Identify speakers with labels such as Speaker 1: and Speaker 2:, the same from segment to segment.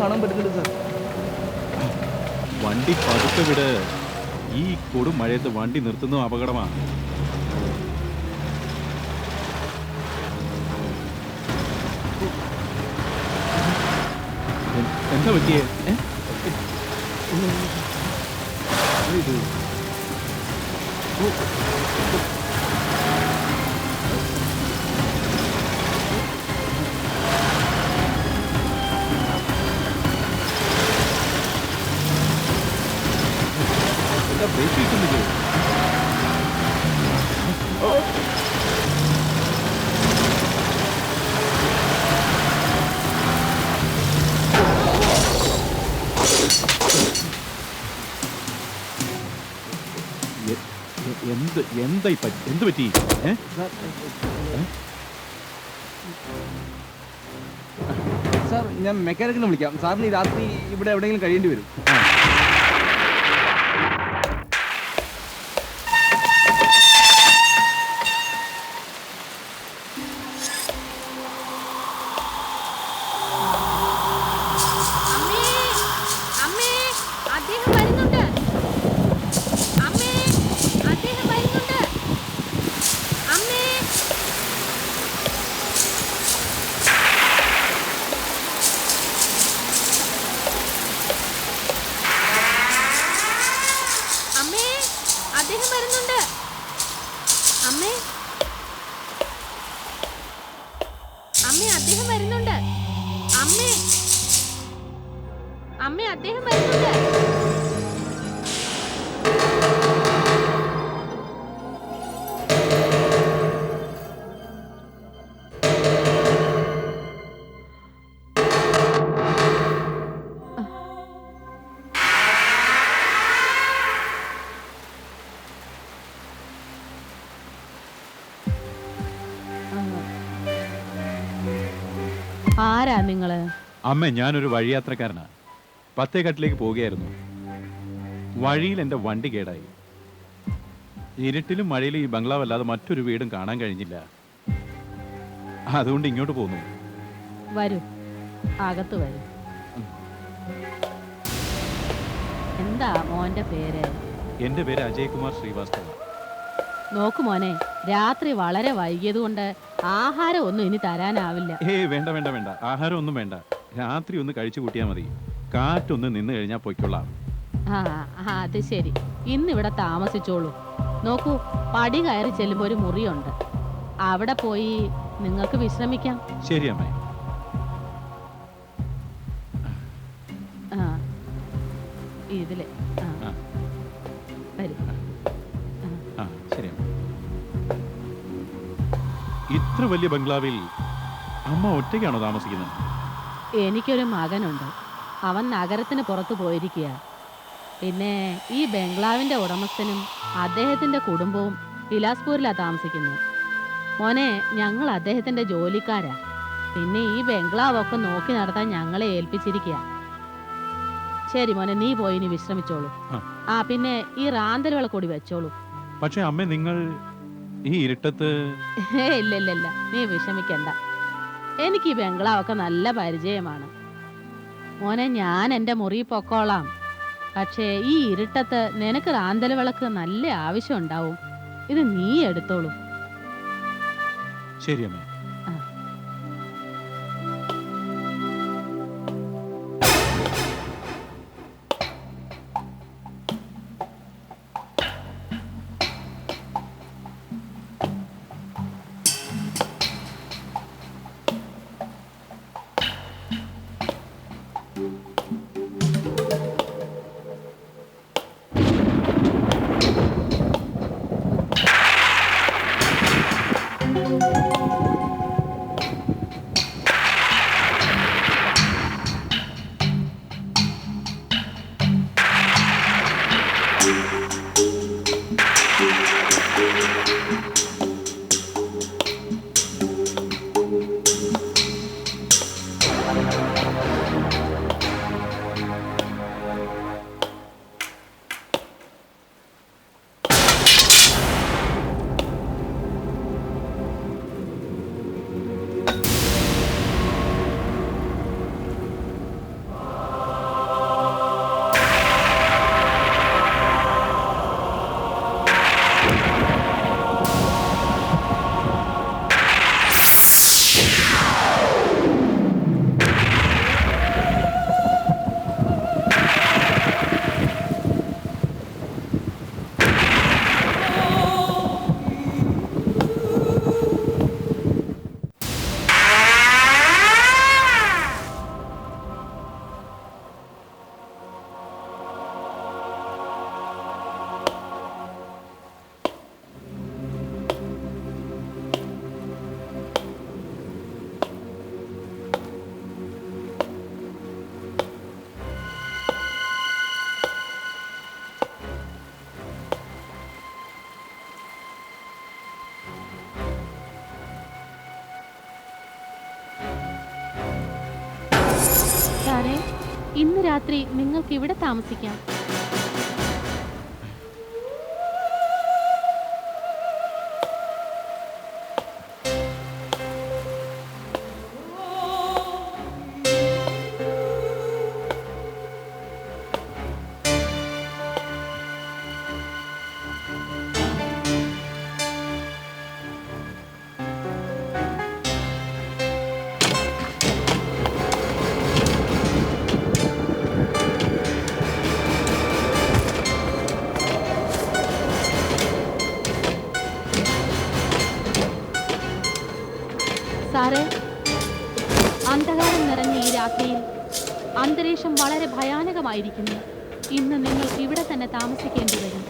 Speaker 1: കാണാൻ പറ്റുന്നുണ്ട് സാർ.
Speaker 2: വണ്ടി പതുക്കെ വിട്. ഈ കൊടും മഴയത്ത് വണ്ടി നിർത്തുന്നതും അപകടമാണ്. എന്താ പറ്റിയേ? എന്താ ബ്രേക്ക് കിട്ടുന്നില്ലേ? എന്ത് പറ്റി?
Speaker 1: സാർ ഞാൻ മെക്കാനിക്കിനെ വിളിക്കാം. സാറിന് ഈ രാത്രി ഇവിടെ എവിടെയെങ്കിലും കഴിയേണ്ടി വരും.
Speaker 3: ആരാ നിങ്ങള്?
Speaker 2: അമ്മ, ഞാനൊരു വഴിയാത്രക്കാരനാ. പത്തേഘട്ടിലേക്ക് പോവുകയായിരുന്നു. വഴിയിൽ എൻ്റെ വണ്ടി കേടായി. ഇരുട്ടിലും മഴയിലും ഈ ബംഗ്ലാവ് അല്ലാതെ മറ്റൊരു വീടും കാണാൻ കഴിഞ്ഞില്ല. അതുകൊണ്ട് ഇങ്ങോട്ട് പോന്നു.
Speaker 3: വരൂ, അകത്ത് വരൂ. എന്താ മോന്റെ പേര്?
Speaker 2: എൻ്റെ പേര് അജയ്കുമാർ ശ്രീവാസ്തവ.
Speaker 3: നോക്കു മോനെ, രാത്രി വളരെ വൈകിയത് കൊണ്ട് ആഹാരം ഒന്നും ഇനി തരാനാവില്ല.
Speaker 2: വേണ്ട വേണ്ട വേണ്ട, ആഹാരം ഒന്നും വേണ്ട. രാത്രി ഒന്ന് കഴിച്ചു കൂട്ടിയാൽ മതി. കാറ്റൊന്ന് നിന്ന് കഴിഞ്ഞാൽ പൊയ്ക്കൊള്ളാം.
Speaker 3: അത് ശരി, ഇന്നിവിടെ താമസിച്ചോളൂ. നോക്കൂ, പടി കയറി ചെല്ലുമ്പോ ഒരു മുറിയുണ്ട്. അവിടെ പോയി നിങ്ങൾക്ക് വിശ്രമിക്കാം.
Speaker 2: ശരി അമ്മേ.
Speaker 3: ഇതില് വരും.
Speaker 2: ശരി. ഇത്ര വലിയ ബംഗ്ലാവിൽ അമ്മ ഒറ്റയ്ക്കാണോ താമസിക്കുന്നത്?
Speaker 3: എനിക്കൊരു മകനുണ്ട്. അവൻ നഗരത്തിന് പുറത്തു പോയിരിക്കുക. പിന്നെ ഈ ബംഗ്ലാവിന്റെ ഉടമസ്ഥനും അദ്ദേഹത്തിന്റെ കുടുംബവും ബിലാസ്പൂരിലാണ് താമസിക്കുന്നത്. മോനെ, ഞങ്ങൾ അദ്ദേഹത്തിന്റെ ജോലിക്കാരാ. പിന്നെ ഈ ബംഗ്ലാവൊക്കെ നോക്കി നടത്താൻ ഞങ്ങളെ ഏൽപ്പിച്ചിരിക്കുക. ശരി മോനെ, നീ പോയി ഇനി വിശ്രമിച്ചോളൂ. പിന്നെ ഈ റാന്തൽ വിളക്കൂടി വെച്ചോളൂ.
Speaker 2: പക്ഷെ അമ്മ, നിങ്ങൾ ഈ ഇരുട്ടത്ത്...
Speaker 3: ഇല്ല ഇല്ല ഇല്ല, നീ വിഷമിക്കണ്ട. എനിക്ക് ഈ ബംഗ്ലാവൊക്കെ നല്ല പരിചയമാണ് മോനെ. ഞാൻ എൻ്റെ മുറി പൊക്കോളാം. പക്ഷേ ഈ ഇരുട്ടത്ത് നിനക്ക് റാന്തൽ വിളക്ക് നല്ല ആവശ്യം ഉണ്ടാവും. ഇത് നീ എടുത്തോളൂ.
Speaker 2: ശരി അമ്മ.
Speaker 3: സാറേ, ഇന്ന് രാത്രി നിങ്ങൾക്ക് ഇവിടെ താമസിക്കാം. സാറേ, അന്ധകാരം നിറഞ്ഞ ഈ രാത്രിയിൽ അന്തരീക്ഷം വളരെ ഭയാനകമായിരിക്കുന്നു. ഇന്ന് നിങ്ങൾ ഇവിടെ തന്നെ താമസിക്കേണ്ടി വരും.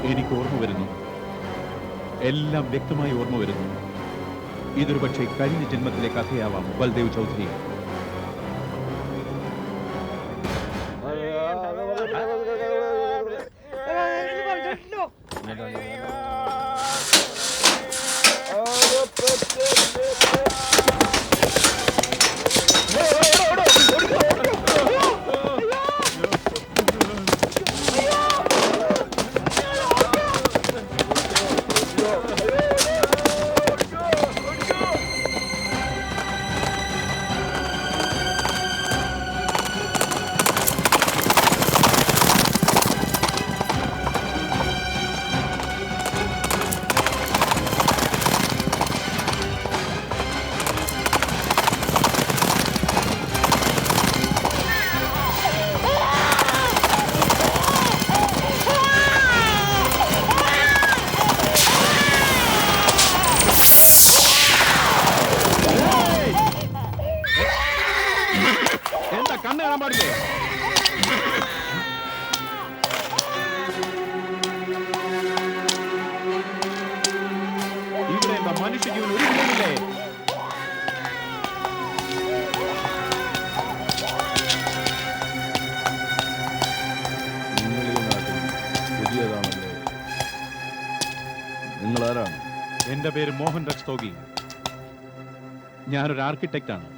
Speaker 2: എനിക്ക് ഓർമ്മ വരുന്നു, എല്ലാം വ്യക്തമായി ഓർമ്മ വരുന്നു. ഇതൊരു പക്ഷേ കഴിഞ്ഞ ജന്മത്തിലെ കഥയാവാം ബൽദേവ് ചൗധരി. എന്താ കണ്ണ് കാണാൻ പാടില്ലേ? ഇവിടെ എന്താ മനുഷ്യജീവൻ ഒരു വിലയില്ലേ?
Speaker 4: നിങ്ങൾ ഈ നാട്ടിൽ പുതിയതാണല്ലോ. നിങ്ങൾ ആരാണ്?
Speaker 2: എന്റെ പേര് മോഹൻ രക്സ്തോഗി. ഞാനൊരു ആർക്കിടെക്റ്റാണ്.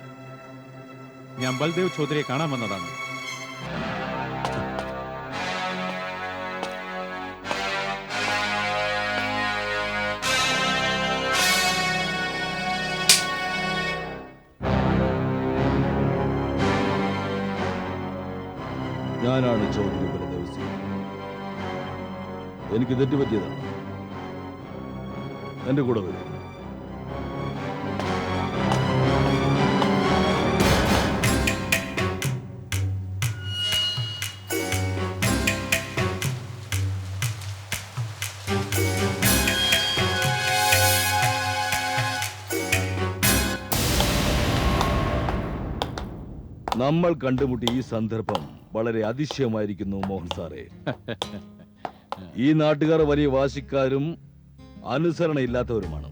Speaker 2: ഞാൻ ബൽദേവ് ചൗധരിയെ കാണാൻ വന്നതാണ്.
Speaker 4: ഞാനാണ് ചൗധരി ബലദേവ് സിംഗ്. എനിക്ക് തെറ്റുപറ്റിയതാണ്. എന്റെ കൂടെ വരും. നമ്മൾ കണ്ടുമുട്ടിയ ഈ സന്ദർഭം വളരെ അതിശയമായിരിക്കുന്നു മോഹൻ സാറേ. ഈ നാട്ടുകാർ വലിയ വാശിക്കാരും അനുസരണയില്ലാത്തവരുമാണ്.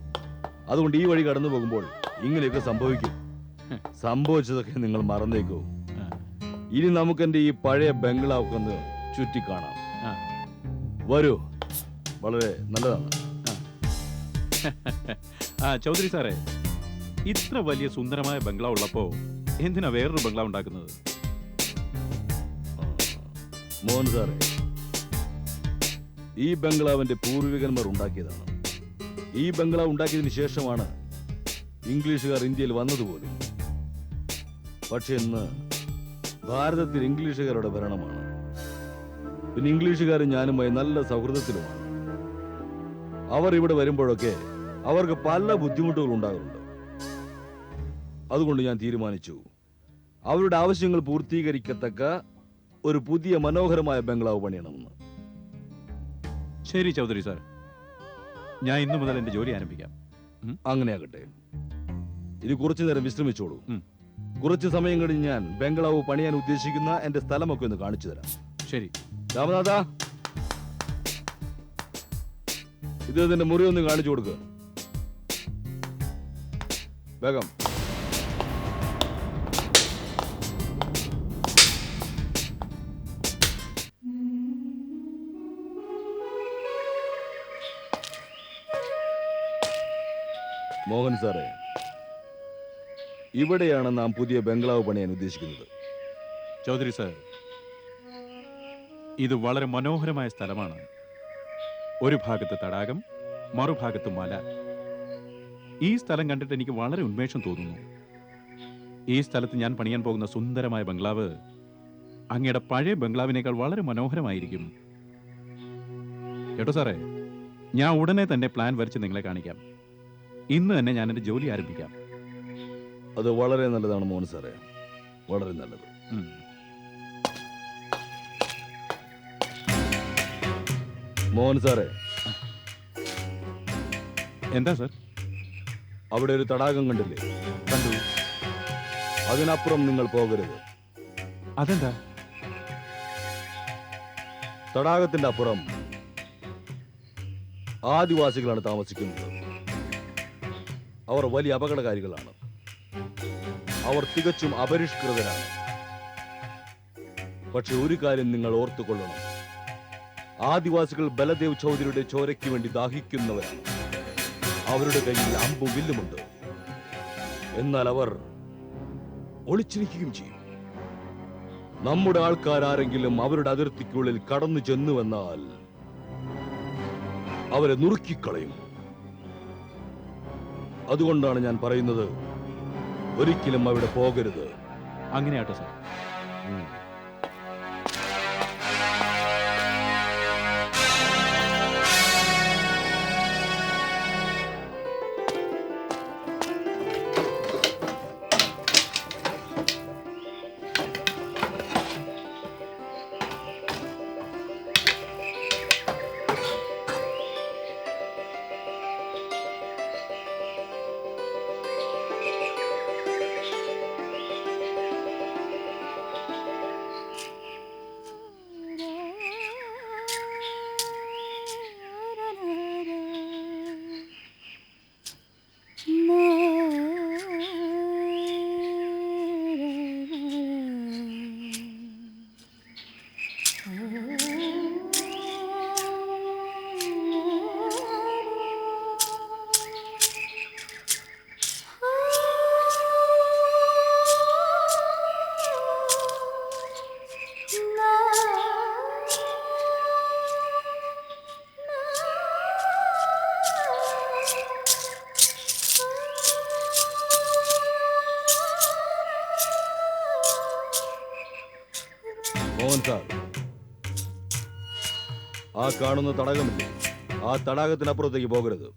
Speaker 4: അതുകൊണ്ട് ഈ വഴി കടന്നു പോകുമ്പോൾ ഇങ്ങനെയൊക്കെ സംഭവിക്കും. സംഭവിച്ചതൊക്കെ നിങ്ങൾ മറന്നേക്കൂ. ഇനി നമുക്ക് എന്റെ ഈ പഴയ ബംഗ്ലാവ് ഒന്ന് ചുറ്റിക്കാണാം. വരൂ, വളരെ നല്ലതാണ്.
Speaker 2: ചൗധരി സാറേ, ഇത്ര വലിയ സുന്ദരമായ ബംഗ്ലാവ് ഉള്ളപ്പോ എന്തിനാ വേറൊരു ബംഗ്ലാവ് ഉണ്ടാക്കുന്നത്?
Speaker 4: മോഹൻ സാറേ, ഈ ബംഗ്ലാവിന്റെ പൂർവികന്മാർ ഉണ്ടാക്കിയതാണ്. ഈ ബംഗ്ലാവ് ഉണ്ടാക്കിയതിനു ശേഷമാണ് ഇംഗ്ലീഷുകാർ ഇന്ത്യയിൽ വന്നതുപോലും. പക്ഷെ ഇന്ന് ഭാരതത്തിൽ ഇംഗ്ലീഷുകാരുടെ ഭരണമാണ്. പിന്നെ ഇംഗ്ലീഷുകാരും ഞാനുമായി നല്ല സൗഹൃദത്തിലുമാണ്. അവർ ഇവിടെ വരുമ്പോഴൊക്കെ അവർക്ക് പല ബുദ്ധിമുട്ടുകൾ ഉണ്ടാകാറുണ്ട്. അതുകൊണ്ട് ഞാൻ തീരുമാനിച്ചു അവരുടെ ആവശ്യങ്ങൾ പൂർത്തീകരിക്കത്തക്ക ഒരു പുതിയ മനോഹരമായ ബംഗ്ലാവ് പണിയണമെന്ന്.
Speaker 2: ശരി ചൗധരി സാർ, ഞാൻ ഇന്നു മുതൽ എന്റെ ജോലി ആരംഭിക്കാം.
Speaker 4: അങ്ങനെയാകട്ടെ. ഇനി കുറച്ചു നേരം വിശ്രമിച്ചോളൂ.
Speaker 2: ഉം.
Speaker 4: കുറച്ച് സമയം കഴിഞ്ഞ് ഞാൻ ബംഗ്ലാവ് പണിയാൻ ഉദ്ദേശിക്കുന്ന എന്റെ സ്ഥലമൊക്കെ ഒന്ന് കാണിച്ചു തരാം.
Speaker 2: ശരി.
Speaker 4: രാമനാഥ, ഇതിന്റെ മുറി ഒന്ന് കാണിച്ചു കൊടുക്കുക. വേഗം. മോഹൻ സാറേ, ഇവിടെയാണ് നാം പുതിയ ബംഗ്ലാവ് പണിയാൻ ഉദ്ദേശിക്കുന്നത്.
Speaker 2: ചൗധരി സാർ, ഇത് വളരെ മനോഹരമായ സ്ഥലമാണ്. ഒരു ഭാഗത്ത് തടാകം, മറുഭാഗത്ത് മല. ഈ സ്ഥലം കണ്ടിട്ട് എനിക്ക് വളരെ ഉന്മേഷം തോന്നുന്നു. ഈ സ്ഥലത്ത് ഞാൻ പണിയാൻ പോകുന്ന സുന്ദരമായ ബംഗ്ലാവ് അങ്ങയുടെ പഴയ ബംഗ്ലാവിനേക്കാൾ വളരെ മനോഹരമായിരിക്കും. കേട്ടോ സാറേ, ഞാൻ ഉടനെ തന്നെ പ്ലാൻ വരച്ച് നിങ്ങളെ കാണിക്കാം. ഇന്ന് തന്നെ ഞാൻ എന്റെ ജോലി ആരംഭിക്കാം.
Speaker 4: അത് വളരെ നല്ലതാണ് മോഹൻ സാറേ, വളരെ നല്ലത്. മോഹൻ സാറേ,
Speaker 2: എന്താ സാർ?
Speaker 4: അവിടെ ഒരു തടാകം കണ്ടില്ലേ?
Speaker 2: കണ്ടു.
Speaker 4: അതിനപ്പുറം നിങ്ങൾ പോകരുത്.
Speaker 2: അതെന്താ?
Speaker 4: തടാകത്തിന്റെ അപ്പുറം ആദിവാസികളാണ് താമസിക്കുന്നത്. അവർ വലിയ അപകടകാരികളാണ്. അവർ തികച്ചും അപരിഷ്കൃതരാണ്. പക്ഷെ ഒരു കാര്യം നിങ്ങൾ ഓർത്തുകൊള്ളണം, ആദിവാസികൾ ബലദേവ് ചൗധരിയുടെ ചോരയ്ക്ക് വേണ്ടി ദാഹിക്കുന്നവരാണ്. അവരുടെ കയ്യിൽ അമ്പും വില്ലുമുണ്ട്. എന്നാൽ അവർ ഒളിച്ചിരിക്കുകയും ചെയ്യും. നമ്മുടെ ആൾക്കാരാരെങ്കിലും അവരുടെ അതിർത്തിക്കുള്ളിൽ കടന്നു ചെന്നുവെന്നാൽ അവരെ നുറുക്കിക്കളയും. അതുകൊണ്ടാണ് ഞാൻ പറയുന്നത്, ഒരിക്കലും അവിടെ പോകരുത്.
Speaker 2: അങ്ങനെയാട്ടോ സാർ.
Speaker 4: മോഹൻ സാർ, ആ കാണുന്ന തടാകമില്ലേ, ആ തടാകത്തിനപ്പുറത്തേക്ക് പോകരുത്.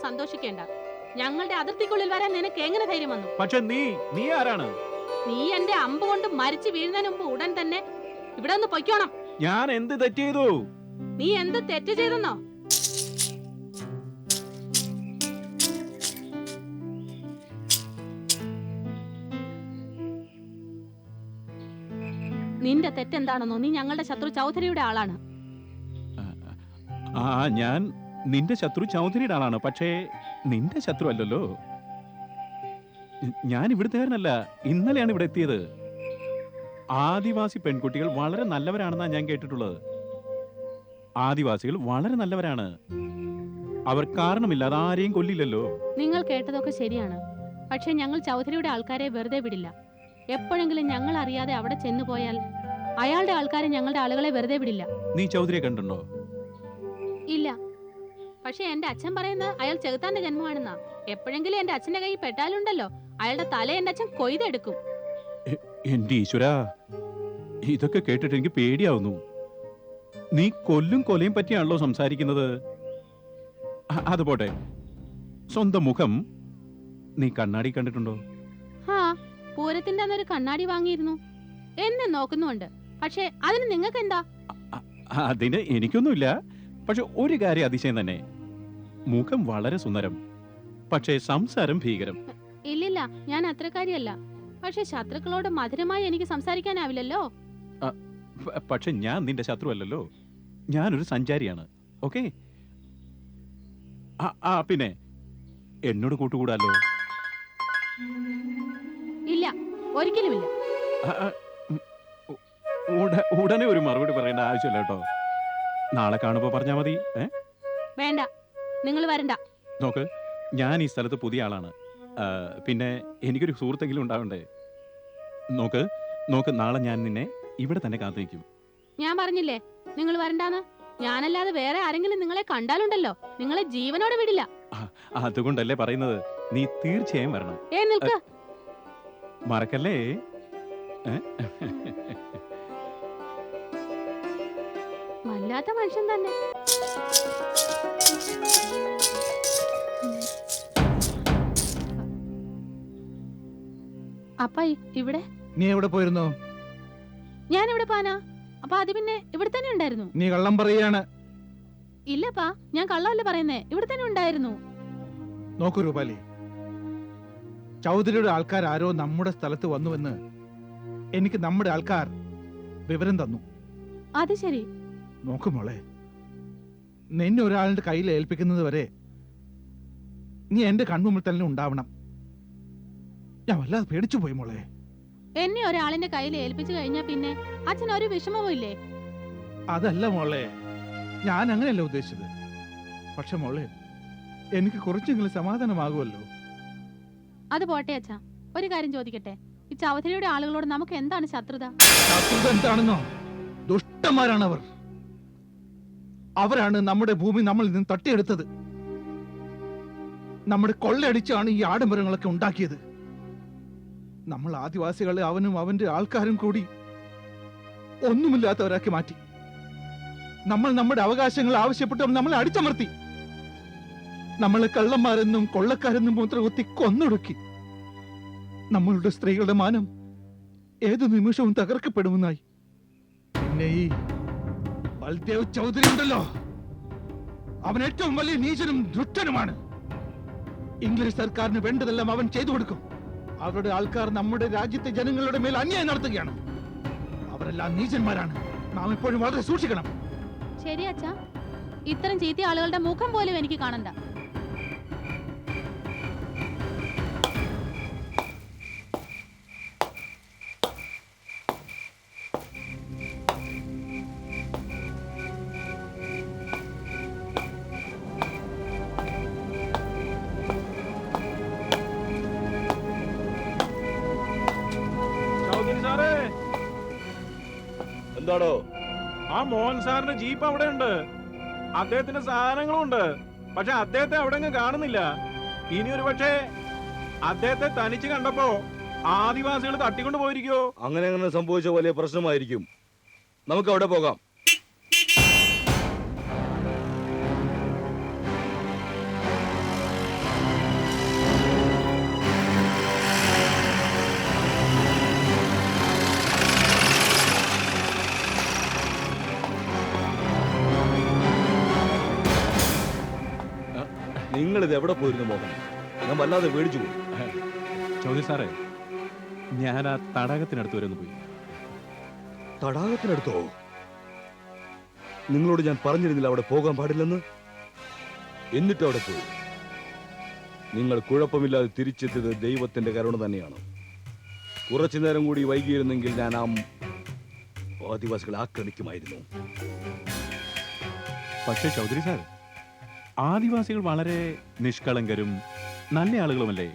Speaker 3: സന്തോഷിക്കേണ്ട. ഞങ്ങളുടെ അതിർത്തിക്കുള്ളിൽ വരാൻ നിനക്ക് എങ്ങനെ ധൈര്യം വന്നു?
Speaker 2: പക്ഷെ നീ ആരാണ്?
Speaker 3: നീ എന്റെ അമ്പ് കൊണ്ട് മരിച്ചു വീഴുന്നതിന് മുമ്പ് ഉടൻ തന്നെ ഇവിടെ ഒന്ന് പൊയ്ക്കോണം.
Speaker 2: ഞാൻ എന്ത് തെറ്റ് ചെയ്തു?
Speaker 3: നീ എന്ത് തെറ്റ് ചെയ്തെന്നോ? നിന്റെ തെറ്റെന്താണെന്നോ, നീ ഞങ്ങളുടെ ശത്രു ചൗധരിയുടെ ആളാണ്.
Speaker 2: ആ ഞാൻ നിന്റെ ശത്രു ചൗധരിയുടെ ആളാണ്, പക്ഷേ നിന്റെ ശത്രു അല്ലല്ലോ. ഞാൻ ഇവിടുത്തുകാരനല്ല, ഇന്നലെയാണ് ഇവിടെ എത്തിയത്. ആദിവാസി പെൺകുട്ടികൾ വളരെ നല്ലവരാണെന്നാണ് ഞാൻ കേട്ടിട്ടുള്ളത്. ആദിവാസികൾ വളരെ നല്ലവരാണ്. അവർ കാരണമില്ലാതെ ആരെയും കൊല്ലില്ലല്ലോ.
Speaker 3: നിങ്ങൾ കേട്ടതൊക്കെ ശരിയാണ്. പക്ഷെ ഞങ്ങൾ ചൗധരിയുടെ ആൾക്കാരെ വെറുതെ വിടില്ല. എപ്പോഴെങ്കിലും ഞങ്ങൾ അറിയാതെ അവിടെ ചെന്നു പോയാൽ അയാളുടെ ആൾക്കാരെ ഞങ്ങളുടെ ആളുകളെ വെറുതെ വിടില്ല.
Speaker 2: നീ ചൗധരിയെ കണ്ടുണ്ടോ?
Speaker 3: ഇല്ല. പക്ഷെ എന്റെ അച്ഛൻ പറയുന്നത് അയാൾ ചെകുത്താന്റെ ജന്മമാണെന്നാ. എപ്പോഴെങ്കിലും എന്റെ അച്ഛന്റെ കൈ പെട്ടാലുണ്ടല്ലോ, അയാളുടെ തല എന്റെ അച്ഛൻ കൊയ്തെടുക്കും.
Speaker 2: എന്റെ ഈശ്വരാ, ഇതൊക്കെ കേട്ടിട്ട് എനിക്ക് പേടിയാവുന്നു. നീ കൊല്ലും കൊലയും പറ്റിയാണല്ലോ സംസാരിക്കുന്നത്. അത് പോട്ടെ, സ്വന്തം മുഖം നീ കണ്ണാടി കണ്ടിട്ടുണ്ടോ?
Speaker 3: ഹാ, പൂരത്തിന്റെ അന്നൊരു കണ്ണാടി വാങ്ങിയിരുന്നു. എന്നെ നോക്കുന്നുണ്ട്. പക്ഷെ അതിന് നിങ്ങൾക്ക് എന്താ?
Speaker 2: അതിന് എനിക്കൊന്നുമില്ല. പക്ഷെ ഒരു കാര്യം അതിശയം തന്നെ, മുഖം വളരെ സുന്ദരം, പക്ഷേ സംസാരം ഭീകരം.
Speaker 3: ഇല്ലില്ല, ഞാൻ അത്രക്കാരിയല്ല. പക്ഷെ ശത്രുക്കളോട് മധുരമായി എനിക്ക് സംസാരിക്കാനാവില്ലല്ലോ.
Speaker 2: പക്ഷെ ഞാൻ നിന്റെ ശത്രു അല്ലല്ലോ, ഞാനൊരു സഞ്ചാരിയാണ്. ഓക്കെ? പിന്നെ എന്നോട് കൂട്ടുകൂടാലോ?
Speaker 3: ഇല്ല, ഒരിക്കലുമില്ല.
Speaker 2: ഉടനെ ഒരു മറുപടി പറയേണ്ട ആവശ്യമില്ല കേട്ടോ. നാളെ കാണുമ്പോ പറഞ്ഞാ മതി.
Speaker 3: വേണ്ട, നിങ്ങൾ വരണ്ട.
Speaker 2: നോക്ക്, ഞാൻ ഈ സ്ഥലത്ത് പുതിയ ആളാണ്. പിന്നെ എനിക്കൊരു സുഹൃത്തെങ്കിലും ഉണ്ടാവണ്ടേ. നോക്ക് നോക്ക്, നാളെ ഞാൻ നിന്നെ ഇവിടെ തന്നെ കാത്തിരിക്കും.
Speaker 3: ഞാൻ പറഞ്ഞില്ലേ നിങ്ങൾ വരണ്ടാന്ന്. ഞാനല്ലാതെ വേറെ ആരെങ്കിലും നിങ്ങളെ കണ്ടാലുണ്ടല്ലോ, നിങ്ങളെ ജീവനോടെ വിടില്ല.
Speaker 2: അതുകൊണ്ടല്ലേ പറയുന്നത്, നീ തീർച്ചയായും വരണം.
Speaker 3: നിൽക്ക്.
Speaker 2: മറക്കല്ലേ?
Speaker 3: വല്ലാത്ത മനുഷ്യൻ തന്നെ. അപ്പ ഇവിടെ
Speaker 1: നീ എവിടെ പോയിരുന്നു?
Speaker 3: ഞാൻ ഇവിടെ പാനാ. അപ്പൊ അത് പിന്നെ ഇവിടെ തന്നെ ഉണ്ടായിരുന്നു.
Speaker 1: നീ കള്ളം പറയാണ്.
Speaker 3: ഇല്ലപ്പാ, ഞാൻ കള്ളമല്ല പറയുന്നേ, ഇവിടെ തന്നെ ഉണ്ടായിരുന്നു.
Speaker 1: നോക്കൂ രൂപാലി, ചൗധരിയുടെ ആൾക്കാർ ആരോ നമ്മുടെ സ്ഥലത്ത് വന്നുവെന്ന് എനിക്ക് നമ്മുടെ ആൾക്കാർ വിവരം തന്നു.
Speaker 3: അത് ശരി.
Speaker 1: നോക്കു മോളെ, നിന്നെ ഒരാളുടെ കയ്യിൽ ഏൽപ്പിക്കുന്നത് വരെ നീ എന്റെ കൺമുമ്പിൽ തന്നെ ഉണ്ടാവണം. ഞാൻ വല്ലാതെ പേടിച്ചു പോയി മോളെ.
Speaker 3: എന്നെ ഒരാളിന്റെ കയ്യിൽ ഏൽപ്പിച്ചു കഴിഞ്ഞാ പിന്നെ അച്ഛൻ ഒരു വിഷമവും ഇല്ലേ?
Speaker 1: അതല്ല മോളെ, ഞാൻ അങ്ങനെയല്ല ഉദ്ദേശിച്ചത്. പക്ഷെ മോളെ, എനിക്ക് കുറച്ചെങ്കിലും സമാധാനമാകുമല്ലോ.
Speaker 3: അത് പോട്ടെ അച്ഛാ, ഒരു കാര്യം ചോദിക്കട്ടെ, ഈ ചൗധരിയുടെ ആളുകളോട് നമുക്ക് എന്താണ് ശത്രുത?
Speaker 1: ശത്രുത എന്താണെന്നോ? ദുഷ്ടന്മാരാണവർ. അവരാണ് നമ്മുടെ ഭൂമി നമ്മളിൽ നിന്ന് തട്ടിയെടുത്തത്. നമ്മുടെ കൊള്ളയടിച്ചാണ് ഈ ആഡംബരങ്ങളൊക്കെ ഉണ്ടാക്കിയത്. നമ്മൾ ആദിവാസികളെ അവനും അവന്റെ ആൾക്കാരും കൂടി ഒന്നുമില്ലാത്തവരാക്കി മാറ്റി. നമ്മൾ നമ്മുടെ അവകാശങ്ങൾ ആവശ്യപ്പെട്ടവർ നമ്മളെ അടിച്ചമർത്തി. നമ്മളെ കള്ളന്മാരെന്നും കൊള്ളക്കാരെന്നും മുദ്രകുത്തി കൊന്നൊടുക്കി. നമ്മളുടെ സ്ത്രീകളുടെ മാനം ഏതു നിമിഷവും തകർക്കപ്പെടുമെന്നായി. പിന്നെ ഈ ബൽദേവ് ചൗധരി ഉണ്ടല്ലോ, അവൻ ഏറ്റവും വലിയ നീചനും ദുഷ്ടനുമാണ്. ഇംഗ്ലീഷ് സർക്കാരിന് വേണ്ടതെല്ലാം അവൻ ചെയ്തു കൊടുക്കും. അവരുടെ ആൾക്കാർ നമ്മുടെ രാജ്യത്തെ ജനങ്ങളുടെ മേൽ അന്യായം നടത്തുകയാണ്. അവരെല്ലാം നീചന്മാരാണ്. നാം എപ്പോഴും വളരെ സൂക്ഷിക്കണം.
Speaker 3: ശരി അച്ഛാ, ഇത്തരം ചീത്ത ആളുകളുടെ മുഖം പോലും എനിക്ക് കാണണ്ട.
Speaker 4: എന്താടോ?
Speaker 2: ആ മോഹൻ സാറിന്റെ ജീപ്പ് അവിടെ ഉണ്ട്, അദ്ദേഹത്തിന്റെ സാധനങ്ങളും ഉണ്ട്. പക്ഷെ അദ്ദേഹത്തെ അവിടെ കാണുന്നില്ല. ഇനി ഒരു പക്ഷേ അദ്ദേഹത്തെ തനിച്ച് കണ്ടപ്പോ ആദിവാസികൾ തട്ടിക്കൊണ്ട് പോയിരിക്കോ?
Speaker 4: അങ്ങനെ സംഭവിച്ച വലിയ പ്രശ്നമായിരിക്കും. നമുക്ക് അവിടെ പോകാം. നിങ്ങളിത് എവിടെ പോയിരുന്നു മോഹൻ? ഞാൻ വല്ലാതെ പേടിച്ചു പോയി.
Speaker 2: ചൗധരി സാറേ, ഞാൻ ആ തടാകത്തിനടുത്ത് വരെ ഒന്ന് പോയി.
Speaker 4: തടാകത്തിനടുത്തോ? നിങ്ങളോട് ഞാൻ പറഞ്ഞിരുന്നില്ല അവിടെ പോകാൻ പാടില്ലെന്ന്. എന്നിട്ട് അവിടെ പോയി. നിങ്ങൾ കുഴപ്പമില്ലാതെ തിരിച്ചെത്തിയത് ദൈവത്തിന്റെ കരുണ തന്നെയാണ്. കുറച്ചു നേരം കൂടി വൈകിയിരുന്നെങ്കിൽ ഞാൻ ആ ആദിവാസികളെ ആക്രമിക്കുമായിരുന്നു.
Speaker 2: പക്ഷേ ചൗധരി സാർ, ആദിവാസികൾ വളരെ നിഷ്കളങ്കരും നല്ല ആളുകളുമല്ലേ?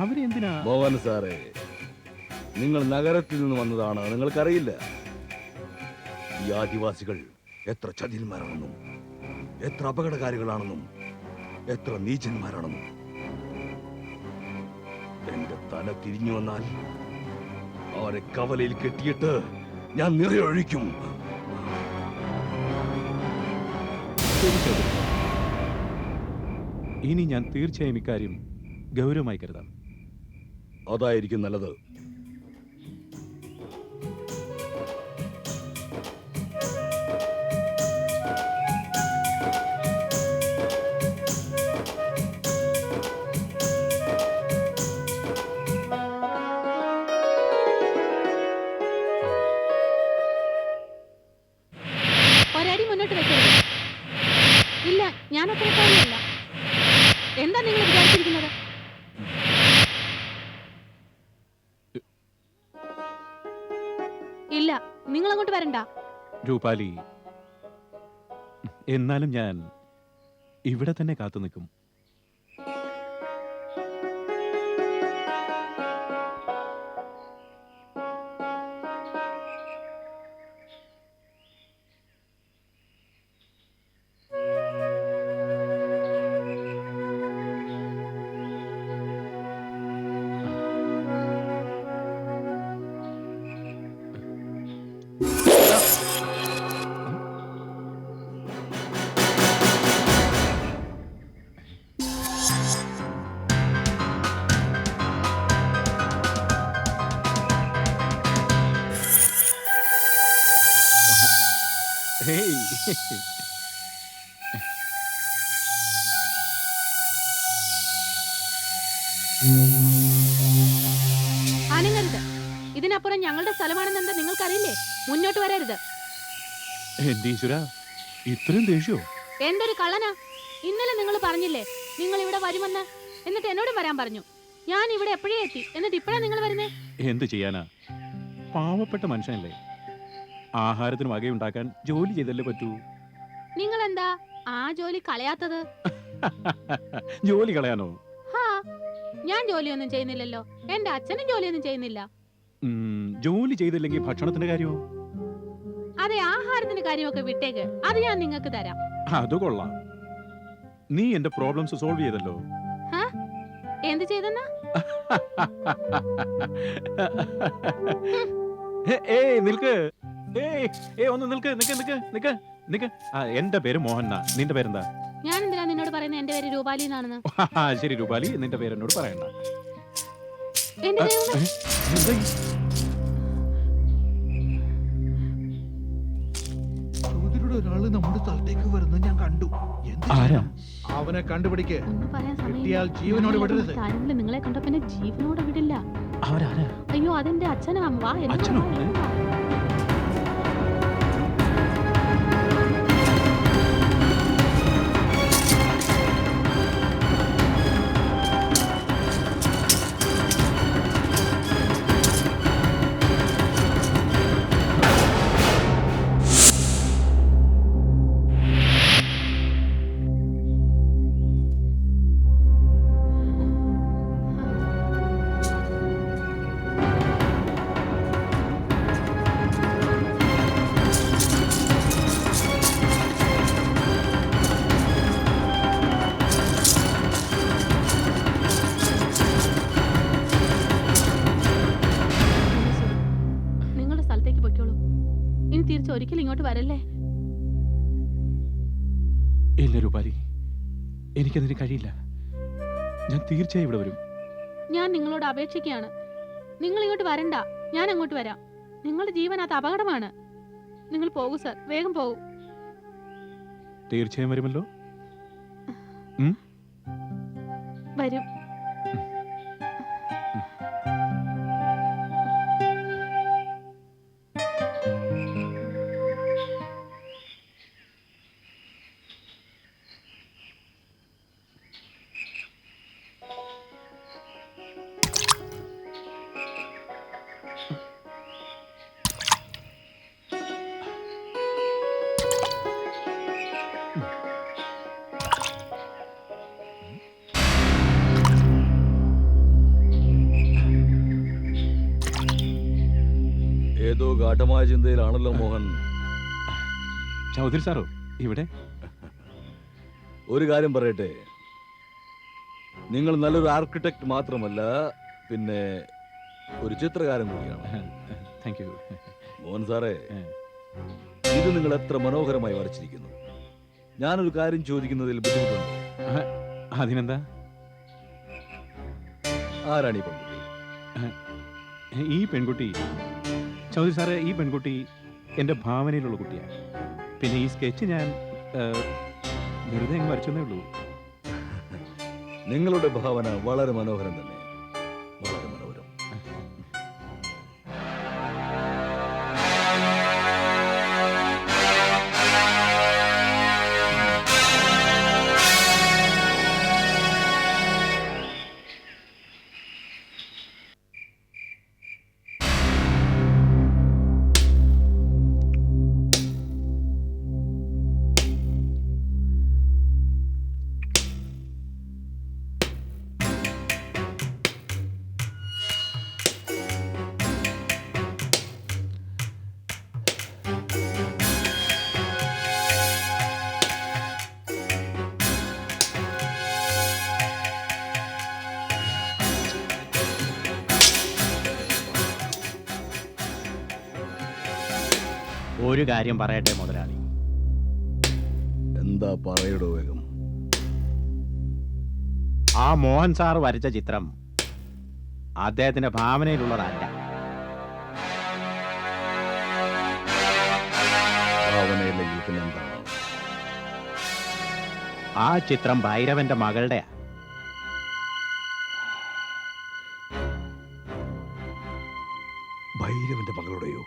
Speaker 2: അവരെന്തിനാ?
Speaker 4: മോഹൻ സാറേ, നിങ്ങൾ നഗരത്തിൽ നിന്ന് വന്നതാണ്, നിങ്ങൾക്കറിയില്ല ഈ ആദിവാസികൾ എത്ര ചതിന്മാരാണെന്നും എത്ര അപകടകാരികളാണെന്നും എത്ര നീചന്മാരാണെന്നും. എന്റെ തല തിരിഞ്ഞു വന്നാൽ അവരെ കവലയിൽ കെട്ടിയിട്ട് ഞാൻ നിറയൊഴിക്കും.
Speaker 2: ശരി ചൗധരി സാർ. ഇനി ഞാൻ തീർച്ചയായും ഇക്കാര്യം ഗൗരവമായി കരുതാം.
Speaker 4: അതായിരിക്കും നല്ലത്.
Speaker 3: ഒരടി മുന്നോട്ട് വെക്കരുത്. ഇല്ല, ഞാൻ അത്രക്കാരിയല്ല. എന്താ നിങ്ങൾ വിചാരിച്ചിരിക്കുന്നത്? ഇല്ല, നിങ്ങൾ അങ്ങോട്ട് വരണ്ട.
Speaker 2: രൂപാലി, എന്നാലും ഞാൻ ഇവിടെ തന്നെ കാത്തു നിൽക്കും. ഹേയ്,
Speaker 3: അനങ്ങരുത്. ഇതിനപ്പുറം ഞങ്ങളുടെ സ്ഥലമാണെന്നെന്താ നിങ്ങൾക്കറിയില്ലേ? മുന്നോട്ട് വരരുത്.
Speaker 2: എന്റെ ഈശ്വര, ഇത്രയും ദേഷ്യോ?
Speaker 3: എന്തൊരു കള്ളനാ! ഇന്നലെ നിങ്ങൾ പറഞ്ഞില്ലേ നിങ്ങൾ ഇവിടെ വരുമെന്ന്. എന്നിട്ട് എന്നോടും വരാൻ പറഞ്ഞു. ഞാൻ ഇവിടെ എപ്പോഴേ എത്തി. എന്നിട്ട് ഇപ്പഴാ നിങ്ങൾ വരുന്നേ?
Speaker 2: എന്ത് ചെയ്യാനാ? പാവപ്പെട്ട മനുഷ്യനല്ലേ? ആഹാരത്തിന് വകയുണ്ടാക്കാൻ ജോലി ചെയ്തല്ലേ പറ്റൂ.
Speaker 3: നിങ്ങൾ എന്താ ആ ജോലി കളയാത്തത്?
Speaker 2: ജോലി കളയാനോ?
Speaker 3: ഹാ, ഞാൻ ജോലിയൊന്നും ചെയ്യുന്നില്ലല്ലോ. എന്റെ അച്ഛനും ജോലിയൊന്നും ചെയ്യുന്നില്ല.
Speaker 2: ജോലി ചെയ്തില്ലെങ്കിൽ ഭക്ഷണത്തിന്റെ കാര്യമോ?
Speaker 3: അതെ, ആഹാരത്തിന്റെ കാര്യമൊക്കെ വിട്ടേക്ക്. അത് ഞാൻ നിങ്ങൾക്ക് തരാം.
Speaker 2: അത് കൊള്ളാം. നീ എന്റെ പ്രോബ്ലംസ് സോൾവ് ചെയ്തല്ലോ.
Speaker 3: ഹാ, എന്ത് ചെയ്തെന്നാ?
Speaker 2: ഏയ് നിൽക്ക്. ഒന്ന് നിൽക്ക് നിൽക്ക് നിൽക്ക് നിൽക്ക് നിൽക്ക്. എന്റെ പേര് മോഹൻ. നിന്റെ പേരെന്താ?
Speaker 3: ഞാൻ എന്തിനാ നിന്നോട് പറയുന്നത് എന്റെ പേര് രൂപാലി എന്നാണെന്ന്?
Speaker 2: ശരി രൂപാലി, നിന്റെ പേര് എന്നോട് പറയണ്ട.
Speaker 3: എന്റെ ദൈവമേ,
Speaker 1: ചൗധരിയുടെ ഒരാള് നമ്മുടെ സ്ഥലത്തേക്ക് വരുന്നത് ഞാൻ കണ്ടു. എന്ത്
Speaker 2: ആരാ?
Speaker 1: ചെയ്യണം? അവനെ കണ്ടുപിടിക്ക്.
Speaker 3: ഒന്നും പറയാൻ
Speaker 1: കിട്ടിയാൽ
Speaker 3: സമയമില്ല.
Speaker 1: ജീവനോട് വിടരുത്.
Speaker 3: ആരെങ്കിലും നിങ്ങളെ കണ്ട പിന്നെ ജീവനോടെ വിടില്ല.
Speaker 2: ആരാ?
Speaker 3: അയ്യോ, അതെന്റെ അച്ഛനാ. വാ, എന്നോട്
Speaker 2: അച്ഛനോ?
Speaker 3: വാ, എന്നോട് വാ. നിങ്ങളുടെ സ്ഥലത്തേക്ക് പൊയ്ക്കോളൂ. ഇനി തിരിച്ച് ഒരിക്കലും ഇങ്ങോട്ട് വരല്ലേ.
Speaker 2: ഇല്ല രൂപാലി, എനിക്കതിന് കഴിയില്ല. ഞാൻ തീർച്ചയായും ഇവിടെ വരും.
Speaker 3: ഞാൻ നിങ്ങളോട് അപേക്ഷിക്കുകയാണ്. നിങ്ങൾ ഇങ്ങോട്ട് വരണ്ട. ഞാൻ അങ്ങോട്ട് വരാം. നിങ്ങളുടെ ജീവൻ അത് അപകടമാണ്. നിങ്ങൾ പോകൂ സർ, വേഗം പോകൂ.
Speaker 2: തീർച്ചയായും വരുമല്ലോ.
Speaker 3: വരും.
Speaker 4: ഏതോ ഘാട്ടമായ ചിന്തയിലാണല്ലോ മോഹൻ.
Speaker 2: ചൗധരി സാറോ ഇവിടെ?
Speaker 4: ഒരു കാര്യം പറയട്ടെ, നിങ്ങൾ നല്ലൊരു ആർക്കിടെക്ട് മാത്രമല്ല, പിന്നെ ഒരു ചിത്രകാരൻ കൂടിയാണ്.
Speaker 2: Thank you.
Speaker 4: മോഹൻ സാറേ, ഇത് നിങ്ങൾ എത്ര മനോഹരമായി വരച്ചിരിക്കുന്നു. ഞാനൊരു കാര്യം ചോദിക്കുന്നതിൽ ബുദ്ധിമുട്ടുണ്ടോ?
Speaker 2: അതിനെന്താ?
Speaker 4: ആരാണ് ഈ പെൺകുട്ടി?
Speaker 2: ഈ പെൺകുട്ടി, ചൗധരി സാറേ, ഈ പെൺകുട്ടി എൻ്റെ ഭാവനയിലുള്ള കുട്ടിയാണ്. പിന്നെ ഈ സ്കെച്ച് ഞാൻ വെറുതെ അങ്ങ് വരച്ചെന്നേ ഉള്ളൂ.
Speaker 4: നിങ്ങളുടെ ഭാവന വളരെ മനോഹരം തന്നെ, വളരെ മനോഹരം.
Speaker 5: ഒരു കാര്യം പറയട്ടെ മുതലാളി.
Speaker 4: എന്താ പറയടോ വേഗം.
Speaker 5: ആ മോഹൻ സാർ വരച്ച ചിത്രം അദ്ദേഹത്തിന്റെ ഭാവനയിലുള്ളതല്ല.
Speaker 4: ഭാവനയില്ലെങ്കിൽ പിന്നെന്താണ്?
Speaker 5: ആ ചിത്രം ഭൈരവന്റെ മകളുടെയാ.
Speaker 4: ഭൈരവന്റെ മകളുടെയോ?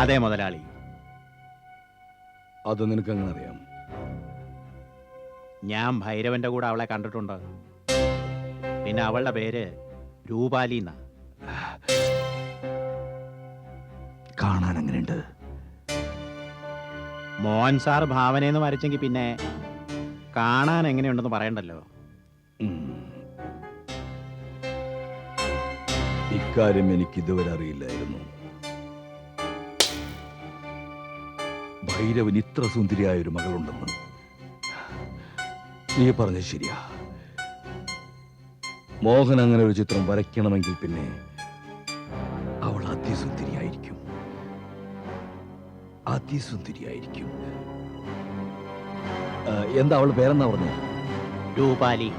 Speaker 5: അതെ മുതലാളി.
Speaker 4: അത് നിനക്ക് എങ്ങനെ അറിയാം?
Speaker 5: ഞാൻ ഭൈരവന്റെ കൂടെ അവളെ കണ്ടിട്ടുണ്ട്. പിന്നെ അവളുടെ പേര് രൂപാലി എന്നാ.
Speaker 4: കാണാൻ എങ്ങനെയുണ്ട്?
Speaker 5: മോഹൻ സാർ ഭാവനയെന്ന് വരച്ചെങ്കിൽ പിന്നെ കാണാൻ എങ്ങനെയുണ്ടെന്ന് പറയണ്ടല്ലോ.
Speaker 4: ഇക്കാര്യം എനിക്ക് ഇതുവരെ അറിയില്ലായിരുന്നു. ഭൈരവൻ ഇത്ര സുന്ദരിയായ ഒരു മകളുണ്ടെന്ന്. നീ പറഞ്ഞത് ശരിയാ. മോഹൻ അങ്ങനെ ഒരു ചിത്രം വരയ്ക്കണമെങ്കിൽ പിന്നെ അവൾ അതിസുന്ദരിയായിരിക്കും, അതിസുന്ദരിയായിരിക്കും. എന്താ അവൾ പേരെന്നാ പറഞ്ഞത്?
Speaker 5: രൂപാലി.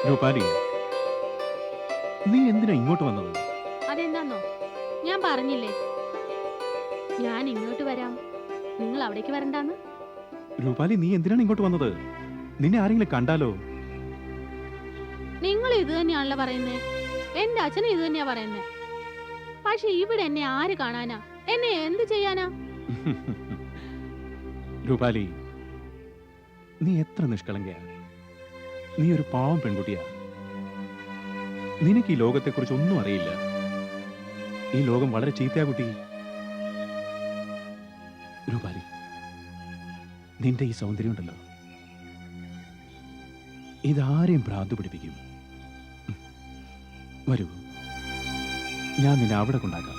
Speaker 2: രൂപാലി, നീ എന്തിനാ ഇങ്ങോട്ട് വന്നത്?
Speaker 3: അതെന്താന്നോ, ഞാൻ പറഞ്ഞില്ലേ ഞാൻ ഇങ്ങോട്ട് വരാം, നിങ്ങൾ അവിടേക്ക് വരണ്ടാന്ന്.
Speaker 2: രൂപാലി, നീ എന്തിനാണ് ഇങ്ങോട്ട് വന്നത്? നിന്നെ ആരെങ്കിലും കണ്ടാലോ?
Speaker 3: നിങ്ങൾ ഇത് തന്നെയാണല്ലോ പറയുന്നേ, എന്റെ അച്ഛനും ഇത് തന്നെയാ പറയുന്നേ. പക്ഷെ ഇവിടെ എന്നെ ആര് കാണാനാ, എന്നെ എന്ത് ചെയ്യാനാ?
Speaker 2: രൂപാലി, നീ എത്ര നിഷ്കളങ്കയാ. നീ ഒരു പാവം പെൺകുട്ടിയാ. നിനക്ക് ഈ ലോകത്തെക്കുറിച്ച് ഒന്നും അറിയില്ല. ഈ ലോകം വളരെ ചീത്തയാ കുട്ടി. രൂപാലി, നിന്റെ ഈ സൗന്ദര്യം ഉണ്ടല്ലോ, ഇതാരെയും ഭ്രാന്ത് പിടിപ്പിക്കും. വരൂ. ഞാൻ നിന്നെ അവിടെ കൊണ്ടാക്കാം.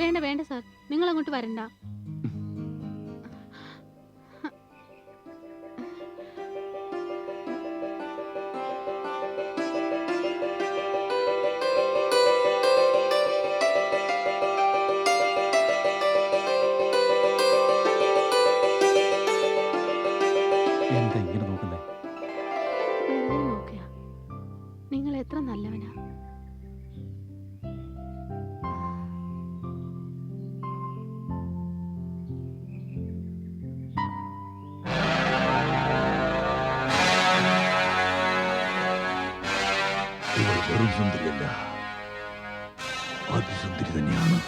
Speaker 3: വേണ്ട വേണ്ട സാർ, നിങ്ങൾ അങ്ങോട്ട് വരണ്ട.
Speaker 2: എന്താ ഇങ്ങനെ നോക്കുന്നേ?
Speaker 3: വെറുതെ നോക്കുക. നിങ്ങൾ എത്ര നല്ലവനാ.
Speaker 4: ഇവൾ വെറും സുന്ദരിയല്ല, അതിസുന്ദരി തന്നെയാണ്.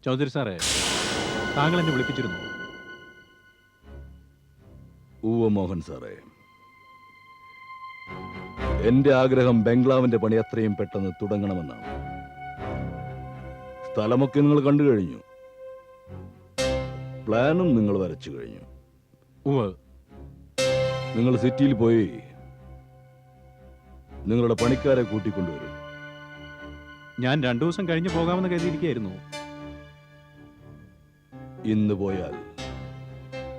Speaker 2: ചൗധരി സാറേ, താങ്കൾ എന്നെ വിളിപ്പിച്ചിരുന്നു.
Speaker 4: ഉവ്വ മോഹൻ സാറേ, എന്റെ ആഗ്രഹം ബംഗ്ലാവിന്റെ പണി എത്രയും പെട്ടെന്ന് തുടങ്ങണമെന്നാണ്. സ്ഥലമൊക്കെ നിങ്ങൾ കണ്ടു കഴിഞ്ഞു, പ്ലാനും നിങ്ങൾ വരച്ചു കഴിഞ്ഞു.
Speaker 2: ഉവ്വ്.
Speaker 4: നിങ്ങൾ സിറ്റിയിൽ പോയി നിങ്ങളുടെ പണിക്കാരെ കൂട്ടിക്കൊണ്ടുവരും.
Speaker 2: ഞാൻ 2 ദിവസം കഴിഞ്ഞ് പോകാമെന്ന് കരുതിയിരിക്കുകയായിരുന്നു.
Speaker 4: ഇന്ന് പോയാൽ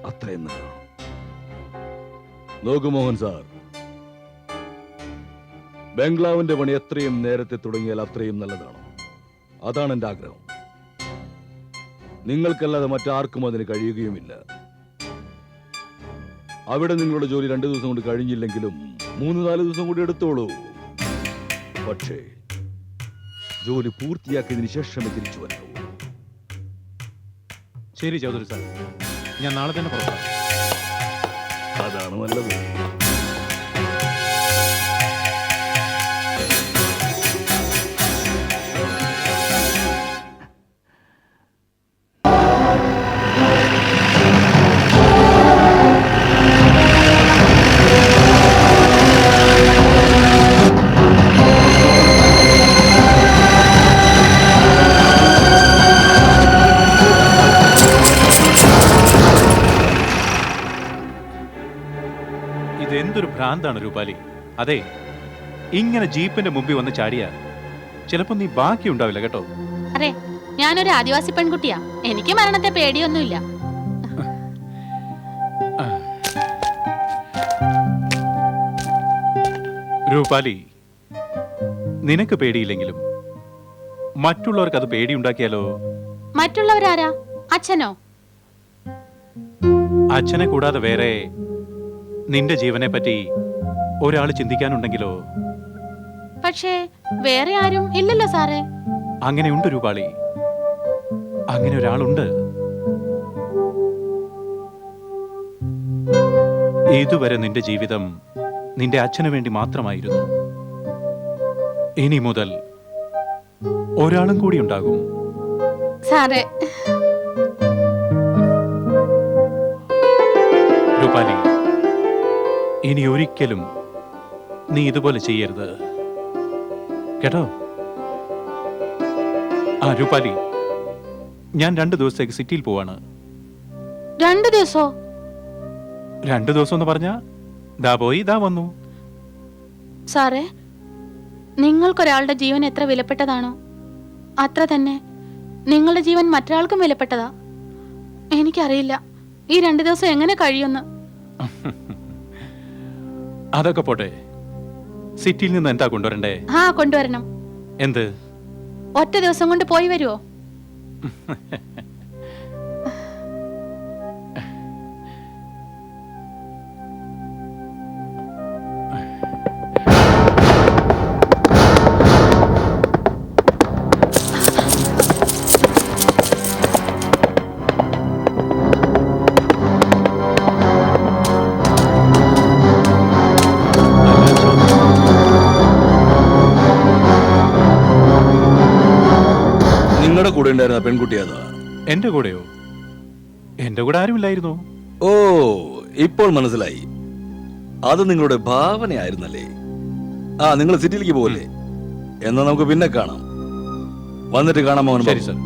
Speaker 4: അത്രയും നല്ലതാണ്. നോക്കൂ മോഹൻ സാർ, ബംഗ്ലാവിന്റെ പണി എത്രയും നേരത്തെ തുടങ്ങിയാൽ അത്രയും നല്ലതാണ്. അതാണ് എന്റെ ആഗ്രഹം. നിങ്ങൾക്കല്ലാതെ മറ്റാർക്കും അതിന് കഴിയുകയുമില്ല. അവിടെ നിങ്ങളുടെ ജോലി 2 ദിവസം കൊണ്ട് കഴിഞ്ഞില്ലെങ്കിലും 3-4 ദിവസം കൂടി എടുത്തോളൂ. പക്ഷേ ജോലി പൂർത്തിയാക്കിയതിനു ശേഷമേ തിരിച്ചു വരാവൂ.
Speaker 2: ശരി ചൗധരി സാർ, ഞാൻ നാളെ തന്നെ പുറപ്പെടാം.
Speaker 4: അതാണ് നല്ലത്.
Speaker 2: ഇതെന്തൊരു ഭ്രാന്താണ് രൂപാലി. അതെ, ഇങ്ങനെ ജീപ്പിന്റെ മുമ്പിൽ വന്ന് ചാടിയ ചിലപ്പോ നീ ബാക്കി ഉണ്ടാവില്ല കേട്ടോ.
Speaker 3: അതെ, ഞാനൊരു ആദിവാസി പെൺകുട്ടിയാ. എനിക്ക് മരണത്തെ പേടിയൊന്നുമില്ല.
Speaker 2: രൂപാലി, നിനക്ക് പേടിയില്ലെങ്കിലും മറ്റുള്ളവർക്ക് അത് പേടിയുണ്ടാക്കിയാലോ?
Speaker 3: മറ്റുള്ളവരാരാ? അച്ഛനോ?
Speaker 2: അച്ഛനെ കൂടാതെ വേറെ നിന്റെ ജീവനെ പറ്റി ഒരാൾ ചിന്തിക്കാനുണ്ടെങ്കിലോ?
Speaker 3: പക്ഷേ വേറെ ആരും ഇല്ലല്ലോ സാറേ.
Speaker 2: അങ്ങനെയുണ്ട് രൂപാളി, അങ്ങനെ ഒരാളുണ്ട്. ഇതുവരെ നിന്റെ ജീവിതം നിന്റെ അച്ഛന് വേണ്ടി മാത്രമായിരുന്നു. ഇനി മുതൽ ഒരാളും കൂടി ഉണ്ടാകും.
Speaker 3: സാറേ,
Speaker 2: രൂപാലി, ഇനി ഒരിക്കലും നീ ഇതുപോലെ ചെയ്യരുത് കേട്ടോ. രൂപാലി, ഞാൻ 2 ദിവസത്തേക്ക് സിറ്റിയിൽ പോവാണ്.
Speaker 3: 2 ദിവസോ?
Speaker 2: 2 ദിവസം എന്ന് പറഞ്ഞാ ദാ പോയി ദാ വന്നു.
Speaker 3: സാറേ, നിങ്ങൾക്കൊരാളുടെ ജീവൻ എത്ര വിലപ്പെട്ടതാണോ അത്ര തന്നെ നിങ്ങളുടെ ജീവൻ മറ്റൊരാൾക്കും വിലപ്പെട്ടതാ. എനിക്കറിയില്ല ഈ 2 ദിവസം എങ്ങനെ കഴിയുമെന്ന്.
Speaker 2: അതൊക്കെ പോട്ടെ, സിറ്റിയിൽ നിന്ന് എന്താ കൊണ്ടുവരണ്ടേ?
Speaker 3: കൊണ്ടുവരണം.
Speaker 2: എന്ത്?
Speaker 3: ഒറ്റ ദിവസം കൊണ്ട് പോയി വരുമോ?
Speaker 4: നിങ്ങളുടെ കൂടെ ഉണ്ടായിരുന്ന പെൺകുട്ടി അതാ?
Speaker 2: എന്റെ കൂടെയോ? എന്റെ കൂടെ ആരുമില്ലായിരുന്നു.
Speaker 4: ഓ, ഇപ്പോൾ മനസ്സിലായി. അത് നിങ്ങളുടെ ഭാവനയായിരുന്നല്ലേ? നിങ്ങൾ സിറ്റിയിലേക്ക് പോകല്ലേ? എന്നാ നമുക്ക് പിന്നെ കാണാം. വന്നിട്ട് കാണാൻ മോഹൻ
Speaker 2: ശരി
Speaker 4: ബാബു.
Speaker 2: സർ.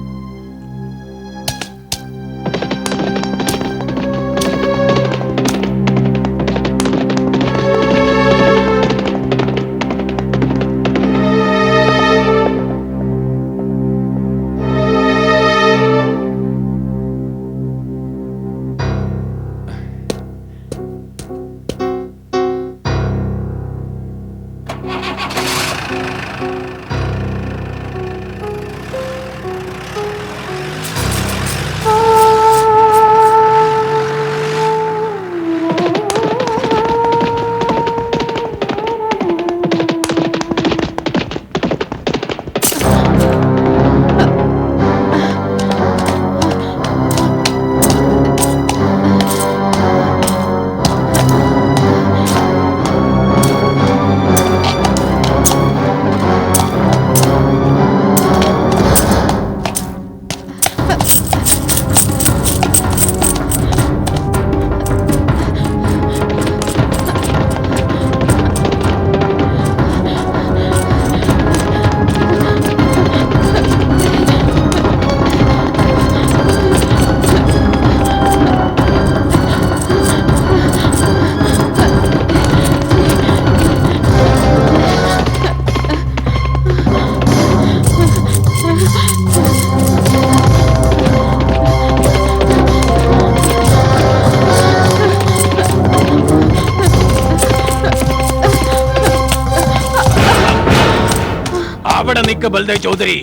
Speaker 5: അവിടെ നിൽക്ക് ബൽദേവ് ചൗധരി.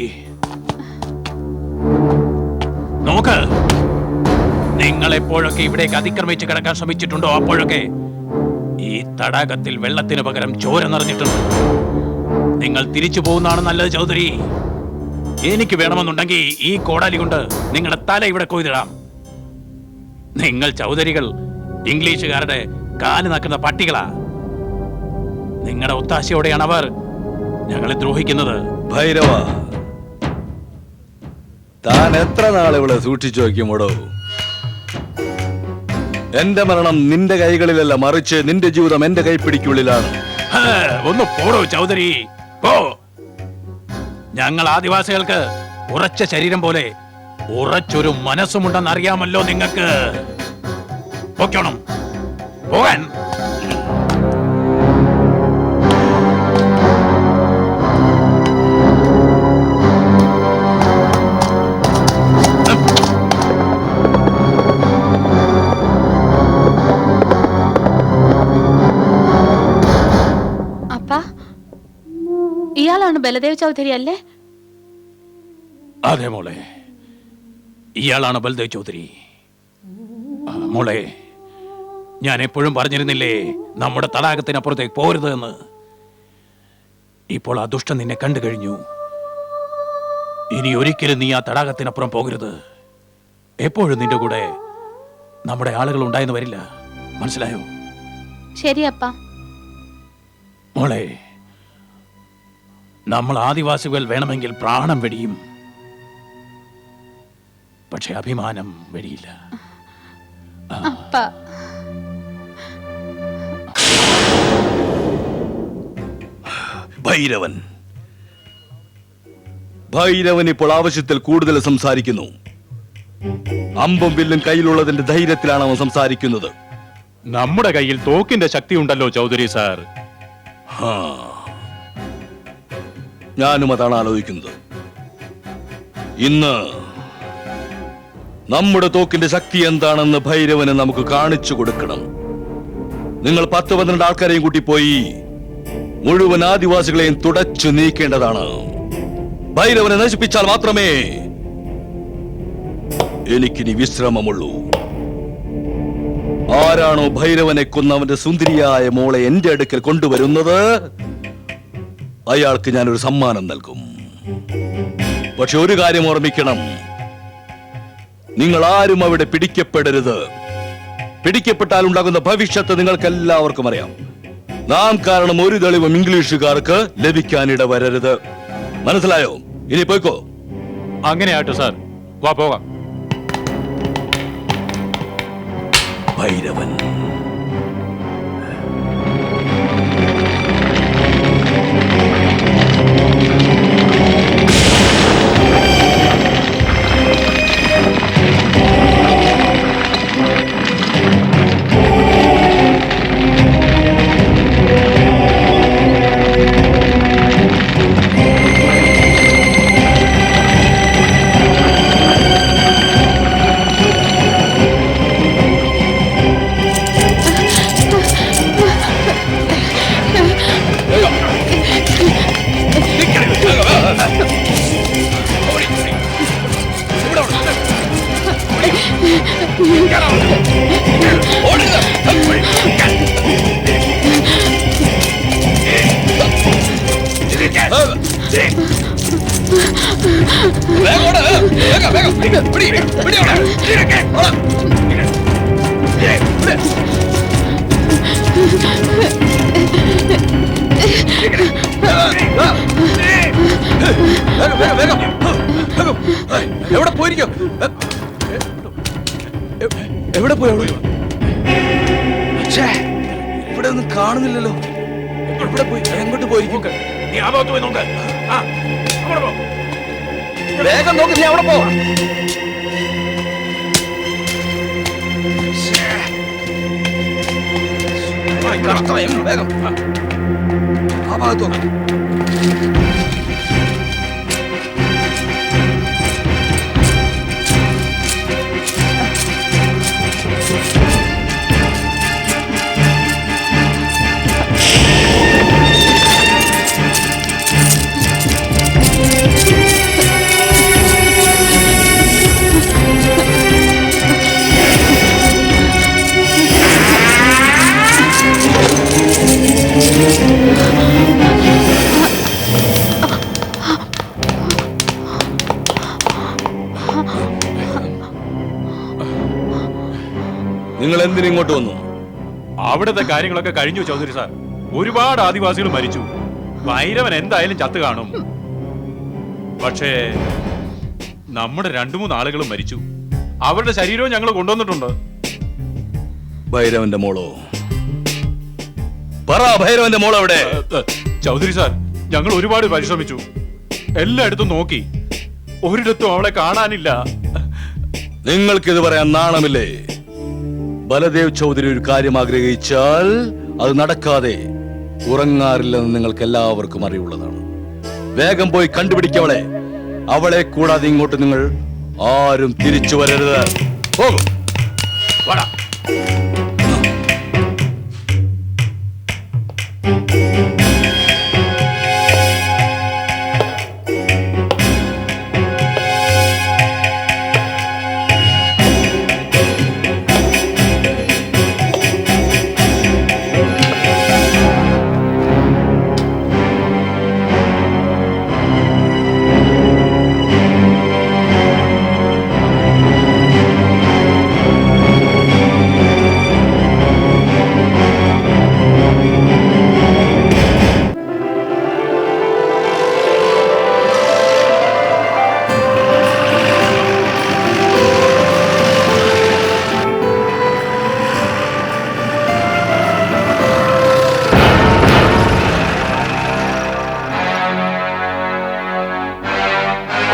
Speaker 5: നോക്ക്, നിങ്ങൾ എപ്പോഴൊക്കെ ഇവിടേക്ക് അതിക്രമിച്ച് കിടക്കാൻ ശ്രമിച്ചിട്ടുണ്ടോ അപ്പോഴൊക്കെ ഈ തടാകത്തിൽ വെള്ളത്തിന് പകരം ചോര നിറഞ്ഞിട്ടുണ്ട്. നിങ്ങൾ തിരിച്ചു പോകുന്നതാണ് നല്ലത് ചൗധരി. എനിക്ക് വേണമെന്നുണ്ടെങ്കിൽ ഈ കോടാലി കൊണ്ട് നിങ്ങളുടെ തല ഇവിടെ കൊയ്തിടാം. നിങ്ങൾ ചൗധരികൾ ഇംഗ്ലീഷുകാരുടെ കാല് നക്കുന്ന പട്ടികളാ. നിങ്ങളുടെ ഒത്താശയോടെയാണ് അവർ ഞങ്ങളെ ദ്രോഹിക്കുന്നത്.
Speaker 4: ഭൈരവ, താൻ എത്ര നാൾ ഇവിടെ സൂക്ഷിച്ചു വയ്ക്കുമോടോ? എന്റെ മരണം നിന്റെ കൈകളിലല്ല, മറിച്ച് നിന്റെ ജീവിതം എന്റെ കൈപ്പിടിക്കുള്ളിലാണ്.
Speaker 5: ഒന്ന് പോടോ ചൗധരി, പോ. ഞങ്ങൾ ആദിവാസികൾക്ക് ഉറച്ച ശരീരം പോലെ ഉറച്ചൊരു മനസ്സുമുണ്ടെന്ന് അറിയാമല്ലോ നിങ്ങൾക്ക്. പോക്കണം, പോകാൻ.
Speaker 6: ഇയാളാണ് ബലദേവ് ചൗധരി അല്ലേ?
Speaker 5: അതെ മോളെ, ഇയാളാണ് ബൽദേവ് ചൗധരി. മോളെ, ഞാൻ എപ്പോഴും പറഞ്ഞിരുന്നില്ലേ നമ്മുടെ തടാകത്തിനപ്പുറത്തേക്ക് പോരുത് എന്ന്. ഇപ്പോൾ ആ ദുഷ്ടൻ നിന്നെ കണ്ടു കഴിഞ്ഞു. ഇനി ഒരിക്കലും നീ ആ തടാകത്തിനപ്പുറം പോകരുത്. എപ്പോഴും നിന്റെ കൂടെ നമ്മുടെ ആളുകൾ ഉണ്ടായെന്ന് വരില്ല, മനസ്സിലായോ?
Speaker 6: ശരി അപ്പ.
Speaker 5: മോളെ, നമ്മൾ ആദിവാസികൾ വേണമെങ്കിൽ പ്രാണം വെടിയും, പക്ഷെ അഭിമാനം വെടിയില്ല.
Speaker 6: അപ്പ,
Speaker 4: ഭൈരവൻ ഇപ്പോൾ ആവശ്യത്തിൽ കൂടുതൽ സംസാരിക്കുന്നു. അമ്പും വില്ലും കയ്യിലുള്ളതിന്റെ ധൈര്യത്തിലാണ് അവൻ സംസാരിക്കുന്നത്.
Speaker 2: നമ്മുടെ കയ്യിൽ തോക്കിന്റെ ശക്തി ഉണ്ടല്ലോ ചൗധരി സാർ.
Speaker 4: ഞാനും അതാണ് ആലോചിക്കുന്നത്. ഇന്ന് നമ്മുടെ തോക്കിന്റെ ശക്തി എന്താണെന്ന് ഭൈരവന് നമുക്ക് കാണിച്ചു കൊടുക്കണം. നിങ്ങൾ 10-12 ആൾക്കാരെയും കൂട്ടി പോയി മുഴുവൻ ആദിവാസികളെയും തുടച്ചു നീക്കേണ്ടതാണ്. ഭൈരവനെ നശിപ്പിച്ചാൽ മാത്രമേ എനിക്കിനി വിശ്രമമുള്ളൂ. ആരാണോ ഭൈരവനെ കൊന്നവന്റെ സുന്ദരിയായ മോളെ എന്റെ അടുക്കൽ കൊണ്ടുവരുന്നത്, അയാൾക്ക് ഞാനൊരു സമ്മാനം നൽകും. പക്ഷെ ഒരു കാര്യം ഓർമ്മിക്കണം, നിങ്ങൾ ആരും അവിടെ പിടിക്കപ്പെടരുത്. പിടിക്കപ്പെട്ടാൽ ഉണ്ടാകുന്ന ഭവിഷ്യത്ത് നിങ്ങൾക്ക് എല്ലാവർക്കും അറിയാം. നാം കാരണം ഒരു തെളിവും ഇംഗ്ലീഷുകാർക്ക് ലഭിക്കാനിട വരരുത്. മനസ്സിലായോ? ഇനി പോയിക്കോ.
Speaker 2: അങ്ങനെ ആട്ടോ സാർ, വാ പോകാം.
Speaker 4: ഭൈരവൻ എവിടെ പോയിരിക്കോ? എവിടെ പോയി? ഇവിടെ ഒന്നും കാണുന്നില്ലല്ലോ. ഇവിടെ പോയി എങ്ങോട്ട് പോയിരിക്കും?
Speaker 5: നീ ആ ഭാഗത്ത് പോയി നോക്ക്.
Speaker 4: വേഗം നോക്ക്, നീ അവിടെ പോ. വേഗം ആ ഭാഗത്ത് നോക്ക്. നിങ്ങൾ എന്തിനിങ്ങോട്ട് വന്നു?
Speaker 2: അവിടുത്തെ കാര്യങ്ങളൊക്കെ കഴിഞ്ഞു ചൗധരി സാർ. ഒരുപാട് ആദിവാസികൾ മരിച്ചു. ഭൈരവൻ എന്തായാലും ചത്തു കാണും. പക്ഷേ നമ്മുടെ 2-3 ആളുകളും മരിച്ചു. അവരുടെ ശരീരവും ഞങ്ങൾ കൊണ്ടുവന്നിട്ടുണ്ട്.
Speaker 4: ഭൈരവന്റെ മോളോ? പറ, ഭൈരവന്റെ മോൾ എവിടെ?
Speaker 2: ചൗധരി സാർ, ഞങ്ങൾ ഒരുപാട് പരിശ്രമിച്ചു. എല്ലായിടത്തും നോക്കി. ഒരിടത്തും അവളെ കാണാനില്ല.
Speaker 4: നിങ്ങൾക്കിത് പറയാൻ നാണമില്ലേ? ബലദേവ് ചൗധരി ഒരു കാര്യം ആഗ്രഹിച്ചാൽ അത് നടക്കാതെ ഉറങ്ങാറില്ലെന്ന് നിങ്ങൾക്ക് എല്ലാവർക്കും അറിവുള്ളതാണ്. വേഗം പോയി കണ്ടുപിടിക്കവളെ. അവളെ കൂടാതെ ഇങ്ങോട്ട് നിങ്ങൾ ആരും തിരിച്ചു വരരുത്. പോകും.
Speaker 5: വാടാ.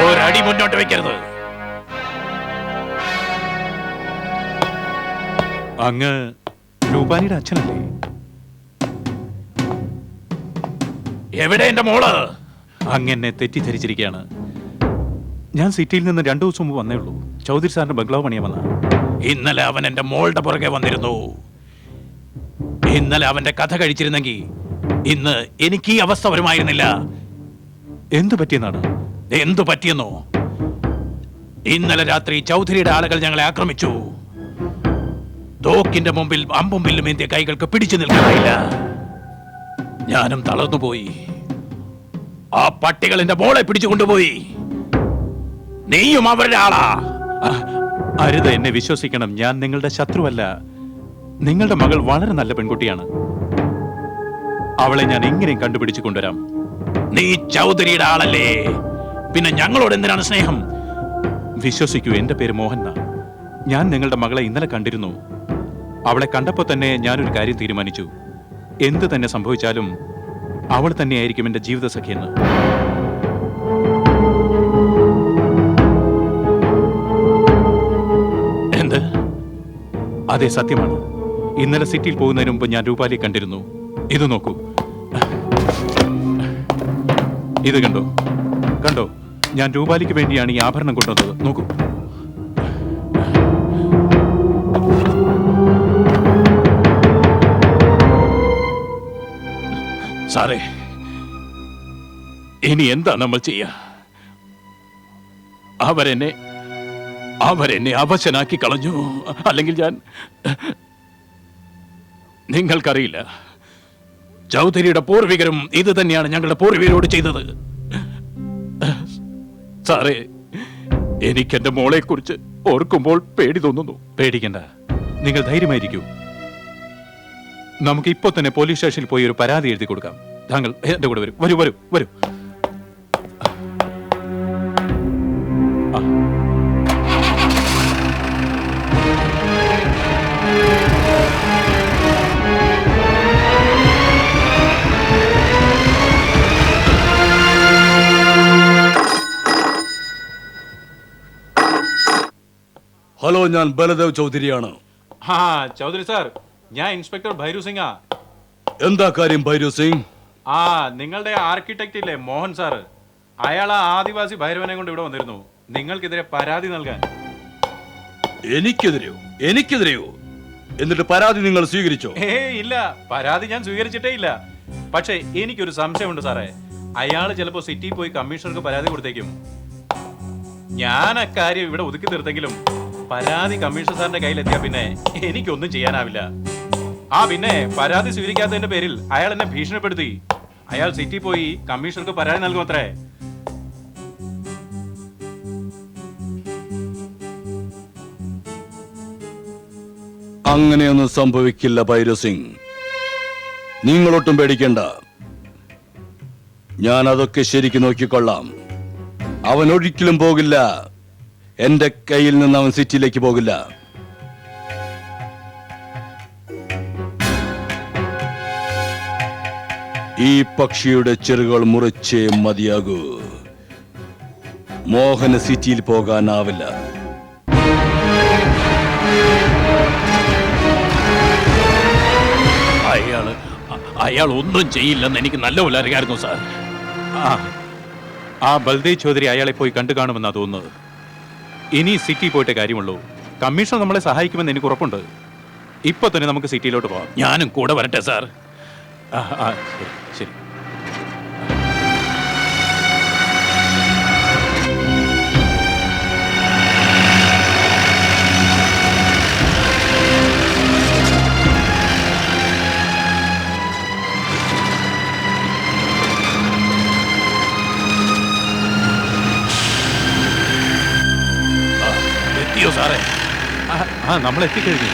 Speaker 5: ഒരടി മുന്നോട്ട് വെക്കരുത്.
Speaker 2: അങ്ങ് രൂപാനിയുടെ അച്ഛനല്ലേ?
Speaker 5: എവിടെ എന്റെ മോള്?
Speaker 2: അങ്ങ് എന്നെ തെറ്റിദ്ധരിച്ചിരിക്കുകയാണ്. ഞാൻ സിറ്റിയിൽ നിന്ന് 2 ദിവസം മുമ്പ് വന്നേ ഉള്ളൂ. ചൗധരി സാറിന്റെ ബംഗ്ലാവ് പണിയാൻ വന്ന.
Speaker 5: ഇന്നലെ അവൻ എന്റെ മോളുടെ പുറകെ വന്നിരുന്നു. ഇന്നലെ അവന്റെ കഥ കഴിച്ചിരുന്നെങ്കിൽ ഇന്ന് എനിക്ക് ഈ അവസ്ഥ വരുമായിരുന്നില്ല.
Speaker 2: എന്തു പറ്റിയെന്നാണ്?
Speaker 5: എന്തു പറ്റിയെന്നോ? ഇന്നലെ രാത്രി ചൗധരിയുടെ ആളുകൾ ഞങ്ങളെ ആക്രമിച്ചു. തോക്കിന്റെ മുമ്പിൽ അമ്പും വില്ലും എന്റെ കൈകൾക്ക് പിടിച്ചു നിൽക്കാനായില്ല. ഞാനും തളർന്നുപോയി. ആ പട്ടികൾ എന്റെ മോളെ പിടിച്ചു കൊണ്ടുപോയി. നീയും അവരുടെ ആളാ?
Speaker 2: അരുത്, എന്നെ വിശ്വസിക്കണം. ഞാൻ നിങ്ങളുടെ ശത്രുവല്ല. നിങ്ങളുടെ മകൾ വളരെ നല്ല പെൺകുട്ടിയാണ്. അവളെ ഞാൻ എങ്ങനെയും കണ്ടുപിടിച്ചു കൊണ്ടുവരാം.
Speaker 5: നീ ചൗധരിയുടെ ആളല്ലേ? പിന്നെ ഞങ്ങളോട് എന്തിനാണ് സ്നേഹം?
Speaker 2: വിശ്വസിക്കൂ, എന്റെ പേര് മോഹന്ന. ഞാൻ നിങ്ങളുടെ മകളെ ഇന്നലെ കണ്ടിരുന്നു. അവളെ കണ്ടപ്പോൾ തന്നെ ഞാനൊരു കാര്യം തീരുമാനിച്ചു. എന്ത് തന്നെ സംഭവിച്ചാലും അവൾ തന്നെയായിരിക്കും എന്റെ ജീവിത സഖിയെന്ന്.
Speaker 5: എന്ത്?
Speaker 2: അതെ, സത്യമാണ്. ഇന്നലെ സിറ്റിയിൽ പോകുന്നതിന് മുമ്പ് ഞാൻ രൂപാലിയെ കണ്ടിരുന്നു. ഇത് നോക്കൂ. ഇത് കണ്ടോ? കണ്ടോ? ഞാൻ രൂപാലിക്ക് വേണ്ടിയാണ് ഈ ആഭരണം കൊണ്ടുവന്നത്. നോക്കൂ.
Speaker 5: സാറേ, ഇനി എന്താ നമ്മൾ ചെയ്യാ? അവരെന്നെ അവരെന്നെ അവശനാക്കി കളഞ്ഞു. അല്ലെങ്കിൽ ഞാൻ... നിങ്ങൾക്കറിയില്ല, ചൗധരിയുടെ പൂർവികരും ഇത് തന്നെയാണ് ഞങ്ങളുടെ പൂർവികരോട് ചെയ്തത്. സാറേ, എനിക്ക് എന്റെ മോളെ കുറിച്ച് ഓർക്കുമ്പോൾ പേടി തോന്നുന്നു.
Speaker 2: പേടിക്കണ്ട, നിങ്ങൾ ധൈര്യമായിരിക്കൂ. നമുക്ക് ഇപ്പോ തന്നെ പോലീസ് സ്റ്റേഷനിൽ പോയി ഒരു പരാതി എഴുതി കൊടുക്കാം. താങ്കൾ എന്റെ കൂടെ വരൂ. വരൂ വരൂ വരൂ.
Speaker 4: ഹലോ, ഞാൻ ബലദേവ് ചൗധരിയാണ്.
Speaker 2: ചൗധരി സാർ, ഞാൻ ഇൻസ്പെക്ടർ ഭൈരു സിംഗാ.
Speaker 4: എന്താ കാര്യം ഭൈരു സിംഗ്?
Speaker 2: നിങ്ങളുടെ ആർക്കിടെക്ട് ഇല്ലേ മോഹൻ സാറ്, അയാൾ ആ ആദിവാസി ഭൈരവനെ കൊണ്ട് ഇവിടെ വന്നിരുന്നു നിങ്ങൾക്കെതിരെ പരാതി നൽകാൻ.
Speaker 4: എനിക്കെതിരെയോ? എന്നിട്ട് പരാതി നിങ്ങൾ സ്വീകരിച്ചോ?
Speaker 2: ഇല്ല, പരാതി ഞാൻ സ്വീകരിച്ചിട്ടേ ഇല്ല. പക്ഷേ എനിക്കൊരു സംശയമുണ്ട് സാറേ. അയാൾ ചിലപ്പോ സിറ്റിയിൽ പോയി കമ്മീഷണർക്ക് പരാതി കൊടുത്തേക്കും. ഞാൻ അക്കാര്യം ഇവിടെ ഒതുക്കി തീർത്തെങ്കിലും പരാതി കമ്മീഷണർ സാറിന്റെ കയ്യിലെത്തിയാ പിന്നെ എനിക്കൊന്നും ചെയ്യാനാവില്ല. പിന്നെ പരാതി സ്വീകരിക്കാത്തതിന്റെ പേരിൽ അയാൾ എന്നെ ഭീഷണിപ്പെടുത്തി. അയാൾ സിറ്റി പോയി കമ്മീഷണർക്ക് പരാതി നൽകുമത്രേ.
Speaker 4: അങ്ങനെയൊന്നും സംഭവിക്കില്ല ഭൈരു സിംഗ്, നിങ്ങളൊട്ടും പേടിക്കണ്ട. ഞാൻ അതൊക്കെ ശരിക്ക് നോക്കിക്കൊള്ളാം. അവൻ ഒരിക്കലും പോകില്ല. എന്റെ കയ്യിൽ നിന്ന് അവൻ സിറ്റിയിലേക്ക് പോകില്ല. ഈ പക്ഷിയുടെ ചിറകുകൾ മുറിച്ചേ മതിയാകൂ. മോഹന് സിറ്റിയിൽ പോകാനാവില്ല.
Speaker 5: അയാൾ ഒന്നും ചെയ്യില്ലെന്ന് എനിക്ക് നല്ലപോലെ അറിയാമായിരുന്നു സാർ.
Speaker 2: ആ ബൽദേവ് ചൗധരി അയാളെ പോയി കണ്ടു കാണുമെന്നാ തോന്നുന്നത്. ഇനി സിറ്റി പോയിട്ടേ കാര്യമുള്ളൂ. കമ്മീഷണർ നമ്മളെ സഹായിക്കുമെന്ന് എനിക്ക് ഉറപ്പുണ്ട്. ഇപ്പൊ തന്നെ നമുക്ക് സിറ്റിയിലോട്ട് പോവാം.
Speaker 5: ഞാനും കൂടെ വരട്ടെ സാർ?
Speaker 2: ശരി ശരി.
Speaker 5: എത്തിയോ സാറേ?
Speaker 2: നമ്മൾ എത്തിക്കഴിഞ്ഞു.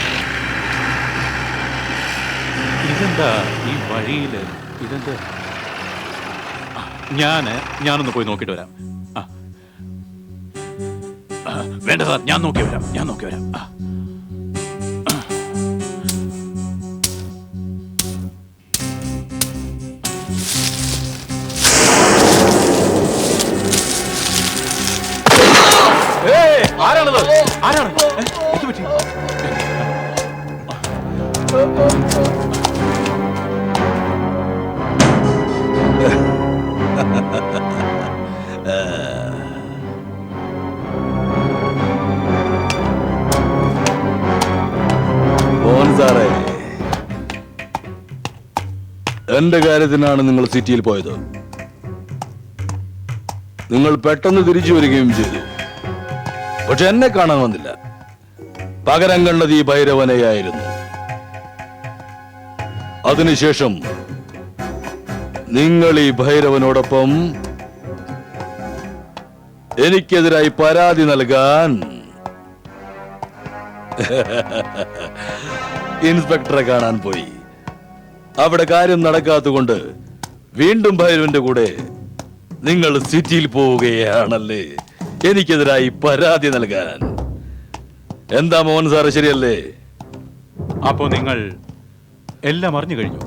Speaker 2: ഇതെന്താ ഈ വഴിയില്? ഇതെന്താ? ഞാനൊന്ന് പോയി നോക്കിട്ട് വരാം.
Speaker 5: വേണ്ട സാർ, ഞാൻ നോക്കി വരാം.
Speaker 2: ആരാണത്? എന്ത് പറ്റി?
Speaker 4: സാറേ, എന്റെ കാര്യത്തിനാണ് നിങ്ങൾ സിറ്റിയിൽ പോയത്. നിങ്ങൾ പെട്ടെന്ന് തിരിച്ചു വരികയും ചെയ്തു. പക്ഷെ എന്നെ കാണാൻ വന്നില്ല. പകരം കണ്ടത് ഈ ഭൈരവനെയായിരുന്നു. അതിനുശേഷം നിങ്ങൾ ഈ ഭൈരവനോടൊപ്പം എനിക്കെതിരായി പരാതി നൽകാൻ ഇൻസ്പെക്ടറെ കാണാൻ പോയി. അവിടെ കാര്യം നടക്കാത്തതുകൊണ്ട് വീണ്ടും ഭൈരവന്റെ കൂടെ നിങ്ങൾ സിറ്റിയിൽ പോവുകയാണല്ലേ എനിക്കെതിരായി പരാതി നൽകാൻ. എന്താ മോഹൻ സാറ്, ശരിയല്ലേ?
Speaker 2: അപ്പോ നിങ്ങൾ എല്ലാം അറിഞ്ഞു കഴിഞ്ഞു?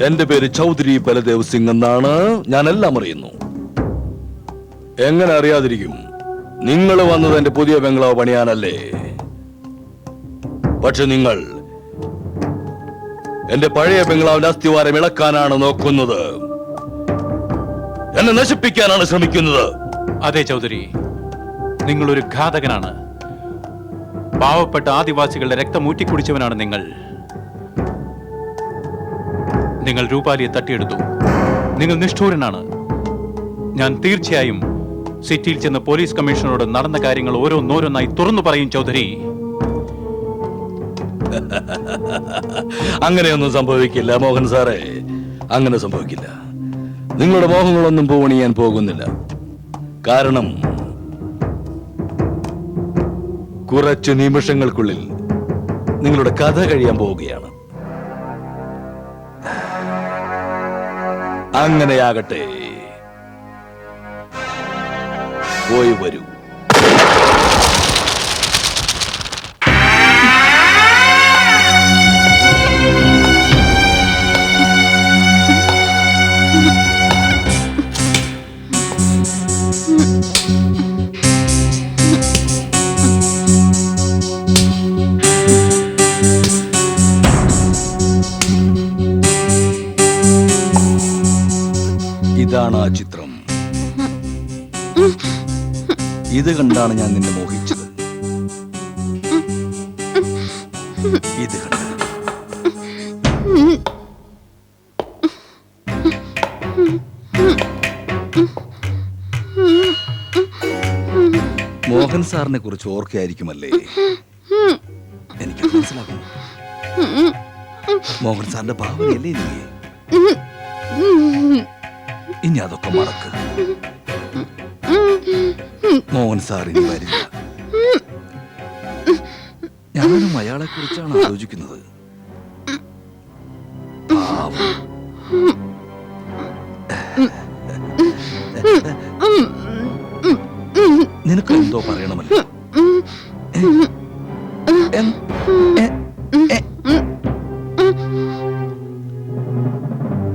Speaker 4: എന്റെ പേര് ചൗധരി ബലദേവ് സിംഗ് എന്നാണ്. ഞാൻ എല്ലാം അറിയുന്നു. എങ്ങനെ അറിയാതിരിക്കും? നിങ്ങൾ വന്നത് എന്റെ പുതിയ ബംഗ്ലാവ് പണിയാനല്ലേ? പക്ഷെ നിങ്ങൾ എന്റെ പഴയ ബംഗ്ലാവിന്റെ അസ്ഥിവാരം ഇളക്കാനാണ് നോക്കുന്നത്. എന്നെ നശിപ്പിക്കാനാണ് ശ്രമിക്കുന്നത്.
Speaker 2: അതെ ചൗധരി, നിങ്ങളൊരു ഘാതകനാണ്. പാവപ്പെട്ട ആദിവാസികളുടെ രക്തം ഊറ്റിക്കുടിച്ചവനാണ് നിങ്ങൾ. നിങ്ങൾ രൂപാലിയെ തട്ടിയെടുത്തു. നിങ്ങൾ നിഷ്ഠൂരനാണ്. ഞാൻ തീർച്ചയായും സിറ്റിയിൽ ചെന്ന് പോലീസ് കമ്മീഷണറോട് നടന്ന കാര്യങ്ങൾ ഓരോന്നോരോന്നായി തുറന്നു പറയും ചൗധരി.
Speaker 4: അങ്ങനെയൊന്നും സംഭവിക്കില്ല മോഹൻ സാറേ, അങ്ങനെ സംഭവിക്കില്ല. നിങ്ങളുടെ മോഹങ്ങളൊന്നും പൂവണിയാൻ പോകുന്നില്ല. കാരണം കുറച്ച് നിമിഷങ്ങൾക്കുള്ളിൽ നിങ്ങളുടെ കഥ കഴിയാൻ പോവുകയാണ്. അങ്ങനെയാകട്ടെ, പോയി വരൂ. ഇതാണ് ആ ചിത്രം. ഇത് കണ്ടാണ് ഞാൻ നിന്നെ മോഹിച്ചത്. ഇത് കണ്ട് മോഹൻ സാറിനെ കുറിച്ച് ഓർക്കയായിരിക്കുമല്ലേ? എനിക്ക് മനസ്സിലാക്കുന്നു. മോഹൻ സാറിന്റെ ഭാവനയല്ലേ നീ? ഇനി അതൊക്കെ മറക്ക്. മോഹൻ സാർ ഇനി വരില്ല. ഞാനും അയാളെ കുറിച്ചാണ് ആലോചിക്കുന്നത്. പാവം. നിനക്ക് എന്തോ പറയണമല്ലോ.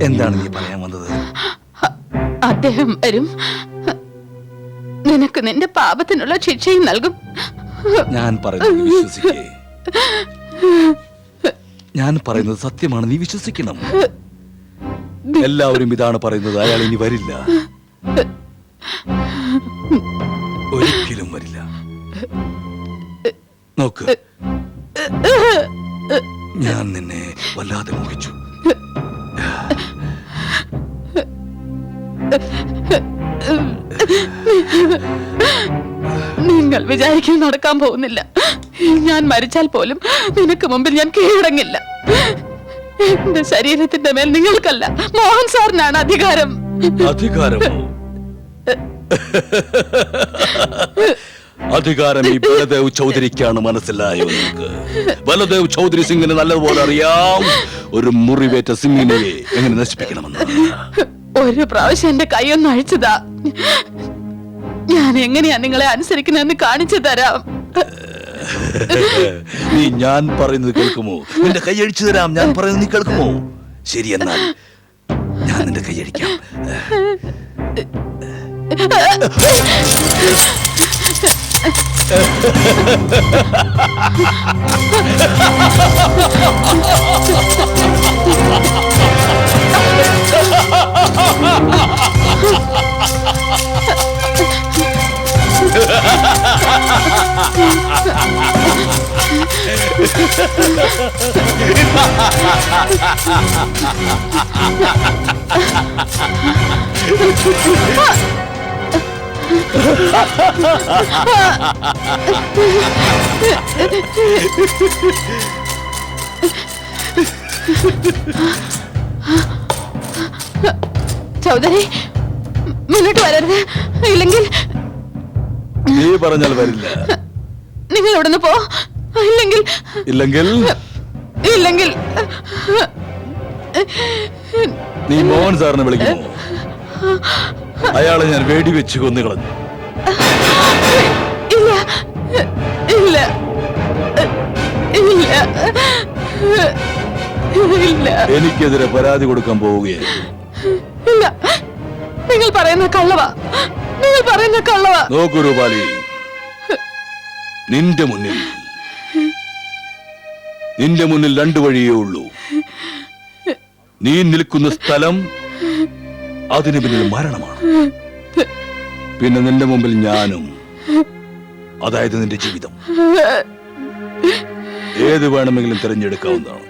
Speaker 4: എന്താണ് നീ പറയാൻ വന്നത്?
Speaker 6: അദ്ദേഹം വരും, നിനക്ക് നിന്റെ പാപത്തിനുള്ള ശിക്ഷയും നൽകും.
Speaker 4: ഞാൻ പറയുന്നത് വിശ്വസിക്കേ. ഞാൻ പറയുന്നത് സത്യമാണ്, നീ വിശ്വസിക്കണം. എല്ലാവരും ഇതാണ് പറയുന്നത്. അയാൾ ഇനി വരില്ല, ഒരിക്കലും വരില്ല. നോക്ക്, ഞാൻ നിന്നെ വല്ലാതെ മോഹിച്ചു.
Speaker 6: നിങ്ങൾ വിചാരിക്കാൻ നടക്കാൻ പോകുന്നില്ല. ഞാൻ മരിച്ചാൽ പോലും നിനക്ക് മുമ്പിൽ ഞാൻ കീഴടങ്ങില്ല. എന്റെ ശരീരത്തിന്റെ മേൽ നിങ്ങൾക്കല്ല, മോഹൻ സാറിനാണ് അധികാരം.
Speaker 4: അധികാരമോ? അധികാരം ഈ ബലദേവ് ചൗധരിക്കാണ്. മനസ്സിലായോ നിങ്ങൾക്ക്? ബലദേവ് ചൗധരി സിംഗിന് നല്ലതുപോലെ അറിയാം ഒരു മുറിവേറ്റ സിംഗിനെ എങ്ങനെ നശിപ്പിക്കണമെന്ന്.
Speaker 6: ഒരു പ്രാവശ്യം എന്റെ കൈയൊന്ന് അഴിച്ചതാ, ഞാൻ എങ്ങനെയാ നിങ്ങളെ അനുസരിക്കുന്നതെന്ന് കാണിച്ചു തരാം.
Speaker 4: നീ ഞാൻ പറയുന്നത് കേൾക്കുമോ? നിന്റെ കൈ അഴിച്ചു തരാം. ഞാൻ പറയുന്നത് നീ കേൾക്കുമോ? ശരി, എന്നാൽ ഞാൻ നിന്റെ കൈ അഴിക്കാം.
Speaker 6: ചൗധരി, മുന്നോട്ട് വരരുത്, ഇല്ലെങ്കിൽ
Speaker 4: നീ പറഞ്ഞാൽ വരില്ല.
Speaker 6: നിങ്ങൾ ഇവിടുന്ന് പോ, ഇല്ലെങ്കിൽ
Speaker 4: ഇല്ലെങ്കിൽ
Speaker 6: ഇല്ലെങ്കിൽ
Speaker 4: നീ മോഹൻ സാറിനെ വിളിക്കുമോ? അയാളെ ഞാൻ വെടിവെച്ച് കൊന്നുകളഞ്ഞു.
Speaker 6: ഇല്ല ഇല്ല ഇല്ല ഇല്ല,
Speaker 4: എനിക്കെതിരെ പരാതി കൊടുക്കാൻ പോവുകയാണ്.
Speaker 6: ഇല്ല, നിങ്ങൾ പറയുന്ന കള്ളവാ, നിങ്ങൾ പറയുന്ന കള്ളവാ.
Speaker 4: നോക്കൂ രൂപാലി, നിന്റെ മുന്നിൽ രണ്ടു വഴിയേ ഉള്ളൂ. നീ നിൽക്കുന്ന സ്ഥലം, അതിന് പിന്നിൽ മരണമാണ്. പിന്നെ നിന്റെ മുമ്പിൽ ഞാനും, അതായത് നിന്റെ ജീവിതം. ഏത് വേണമെങ്കിലും തിരഞ്ഞെടുക്കാവുന്നതാണ്.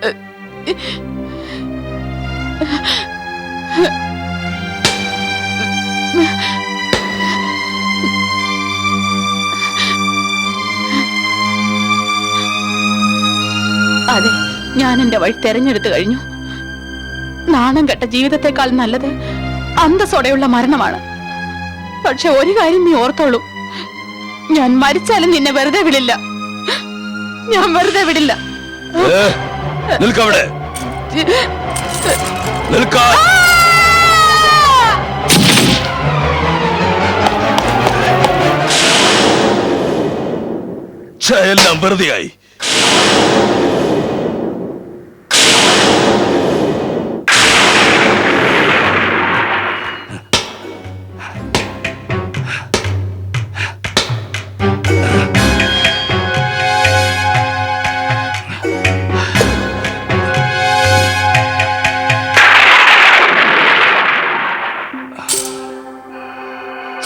Speaker 6: ഞാൻ എന്റെ വഴി തെരഞ്ഞെടുത്തു കഴിഞ്ഞു. നാണം കെട്ട ജീവിതത്തെക്കാൾ നല്ലത് അന്തസ്സോടെയുള്ള മരണമാണ്. പക്ഷെ ഒരു കാര്യം നീ ഓർത്തോളൂ, ഞാൻ മരിച്ചാലും നിന്നെ വെറുതെ വിടില്ല. ഞാൻ വെറുതെ വിടില്ല.
Speaker 4: നിൽക്കവിടെ, നിൽക്കാൻ. എല്ലാം വെറുതെയായി.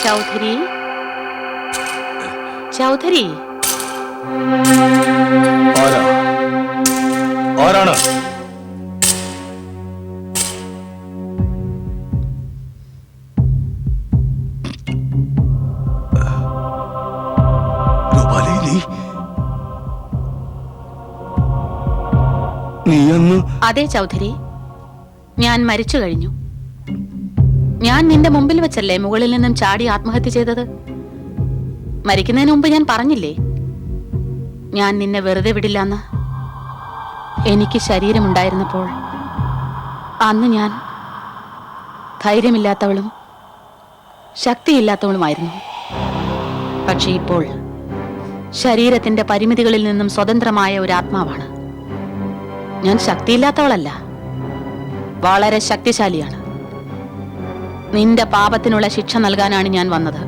Speaker 6: ചൗധരി, ചൗധരി,
Speaker 4: ആരാണ്? നീ അന്ന്?
Speaker 6: അതെ ചൗധരി, ഞാൻ മരിച്ചു കഴിഞ്ഞു. ഞാൻ നിന്റെ മുമ്പിൽ വെച്ചല്ലേ മുകളിൽ നിന്നും ചാടി ആത്മഹത്യ ചെയ്തത്. മരിക്കുന്നതിന് മുമ്പ് ഞാൻ പറഞ്ഞില്ലേ ഞാൻ നിന്നെ വെറുതെ വിടില്ലാന്ന്. എനിക്ക് ശരീരമുണ്ടായിരുന്നപ്പോൾ അന്ന് ഞാൻ ധൈര്യമില്ലാത്തവളും ശക്തിയില്ലാത്തവളുമായിരുന്നു. പക്ഷെ ഇപ്പോൾ ശരീരത്തിന്റെ പരിമിതികളിൽ നിന്നും സ്വതന്ത്രമായ ഒരു ആത്മാവാണ്. ഞാൻ ശക്തിയില്ലാത്തവളല്ല, വളരെ ശക്തിശാലിയാണ്. നിന്റെ പാപത്തിനുള്ള ശിക്ഷ നൽകാനാണ് ഞാൻ വന്നത്.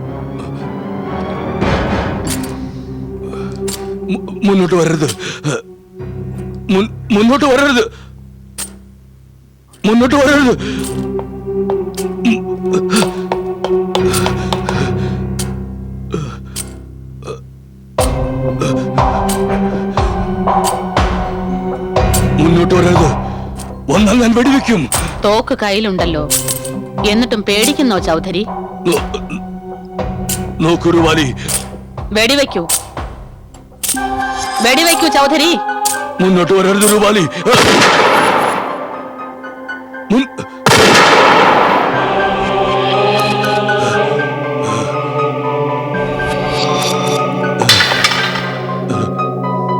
Speaker 4: മുന്നോട്ട് വരരുത്, മുന്നോട്ട് വരരുത്, മുന്നോട്ട് വരരുത്. മുന്നോട്ട് വരരുത്, വന്നാൽ ഞാൻ വെടിവെക്കും.
Speaker 6: തോക്ക് കയ്യിലുണ്ടല്ലോ, എന്നിട്ടും പേടിക്കുന്നോ ചൗധരി?
Speaker 4: നോക്കൂ റുവാലി,
Speaker 6: വെടിവെക്കൂ, വെടിവെക്കൂ ചൗധരി.
Speaker 4: മുന്നോട്ട് വരരുത് റുവാലി.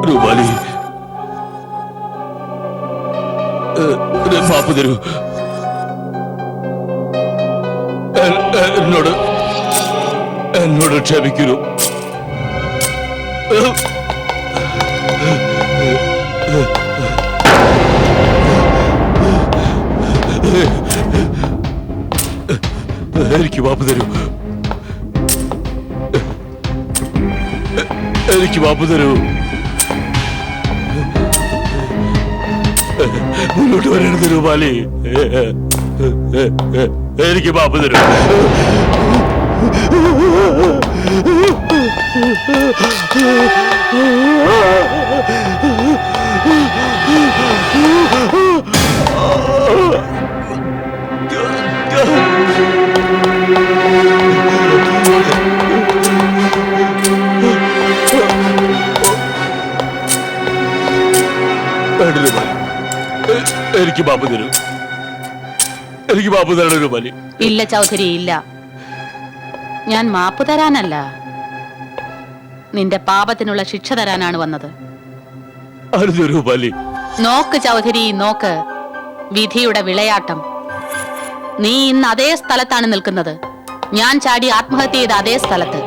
Speaker 4: റുവാലി, മാപ്പ് തരൂ. എന്നോട് ക്ഷമിക്കൂ. എനിക്ക് മാപ്പ് തരൂ, എനിക്ക് മാപ്പ് തരൂ. മുന്നോട്ട് വരരുത് റുവാലി, എനിക്ക് മാപ്പ് തരൂ. എനിക്ക് മാപ്പ് തരൂ, എനിക്ക് മാപ്പ് തരണം റുവാലി.
Speaker 6: ഇല്ല ചൗധരി, ഇല്ല. ഞാൻ മാപ്പ് തരാനല്ല, നിന്റെ പാപത്തിനുള്ള ശിക്ഷ തരാനാണ് വന്നത്. നോക്ക് ചൗധരി, നോക്ക്, വിധിയുടെ വിളയാട്ടം. നീ ഇന്ന് അതേ സ്ഥലത്താണ് നിൽക്കുന്നത്, ഞാൻ ചാടി ആത്മഹത്യ ചെയ്ത അതേ സ്ഥലത്ത്.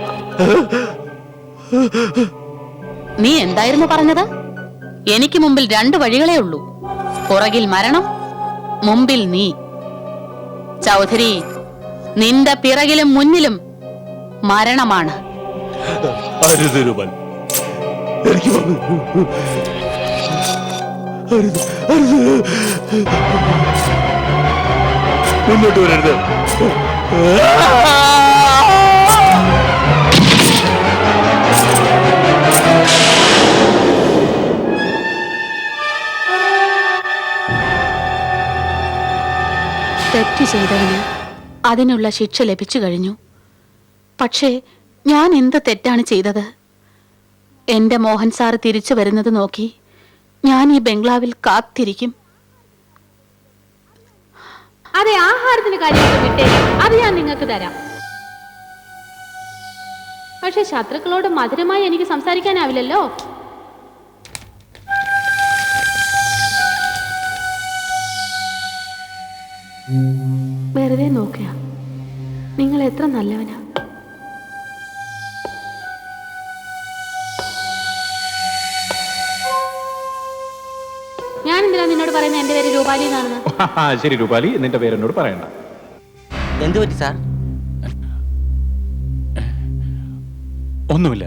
Speaker 6: നീ എന്തായിരുന്നു പറഞ്ഞത്? എനിക്ക് മുമ്പിൽ 2 വഴികളേ ഉള്ളൂ, പുറകിൽ മരണം, മുമ്പിൽ നീ. ചൗധരി, നിന്റെ പിറകിലും മുന്നിലും മരണമാണ്.
Speaker 4: മുന്നോട്ട് വരരുത്.
Speaker 6: തെറ്റ് ചെയ്തവന് അതിനുള്ള ശിക്ഷ ലഭിച്ചു കഴിഞ്ഞു. പക്ഷേ ഞാൻ എന്ത് തെറ്റാണ് ചെയ്തത്? എന്റെ മോഹൻ സാർ തിരിച്ചു വരുന്നത് നോക്കി ഞാൻ ഈ ബംഗ്ലാവിൽ കാത്തിരിക്കും.
Speaker 3: അതെ, ആഹാരത്തിന് കാര്യമൊക്കെ വിട്ടേ, അത് ഞാൻ നിങ്ങൾക്ക് തരാം. പക്ഷെ ശത്രുക്കളോട് മധുരമായി എനിക്ക് സംസാരിക്കാനാവില്ലല്ലോ. വെറുതെ നോക്കുക, നിങ്ങൾ എത്ര നല്ലവനാ. ഞാൻ എന്തിനാ നിന്നോട് പറയുന്നത് എന്റെ പേര് രൂപാലി എന്നാണെന്ന്?
Speaker 2: ശരി രൂപാലി, നിന്റെ പേര് എന്നോട് പറയണ്ട.
Speaker 7: എന്തു പറ്റി സാർ?
Speaker 2: ഒന്നുമില്ല.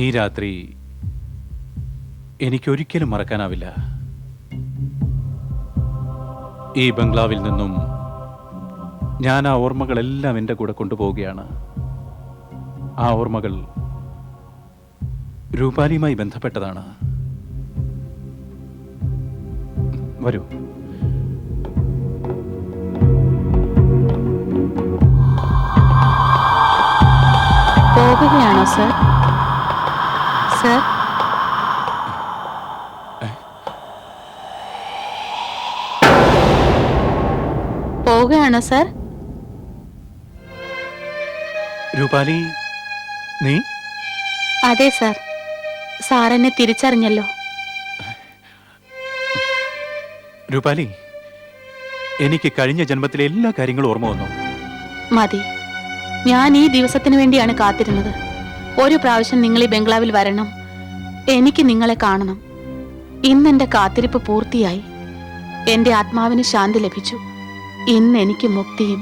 Speaker 2: ഈ രാത്രി എനിക്കൊരിക്കലും മറക്കാനാവില്ല. ഈ ബംഗ്ലാവിൽ നിന്നും ഞാൻ ആ ഓർമ്മകളെല്ലാം എൻ്റെ കൂടെ കൊണ്ടുപോവുകയാണ്. ആ ഓർമ്മകൾ രൂപാലിയുമായി ബന്ധപ്പെട്ടതാണ്. വരൂ.
Speaker 6: പോകുകയാണോ സർ? സർ, പോവുകയാണോ സർ?
Speaker 2: രൂപാലി, നീ?
Speaker 6: അതെ സർ, സാർ എന്നെ തിരിച്ചറിഞ്ഞല്ലോ.
Speaker 2: രൂപാലി, എനിക്ക് കഴിഞ്ഞ ജന്മത്തിലെ എല്ലാ കാര്യങ്ങളും ഓർമ്മ വന്നു.
Speaker 6: മതി, ഞാൻ ഈ ദിവസത്തിന് വേണ്ടിയാണ് കാത്തിരുന്നത്. ഒരു പ്രാവശ്യം നിങ്ങൾ ഈ ബംഗ്ലാവിൽ വരണം, എനിക്ക് നിങ്ങളെ കാണണം. ഇന്നെന്റെ കാത്തിരിപ്പ് പൂർത്തിയായി. എന്റെ ആത്മാവിന് ശാന്തി ലഭിച്ചു. ഇന്ന് എനിക്ക് മുക്തിയും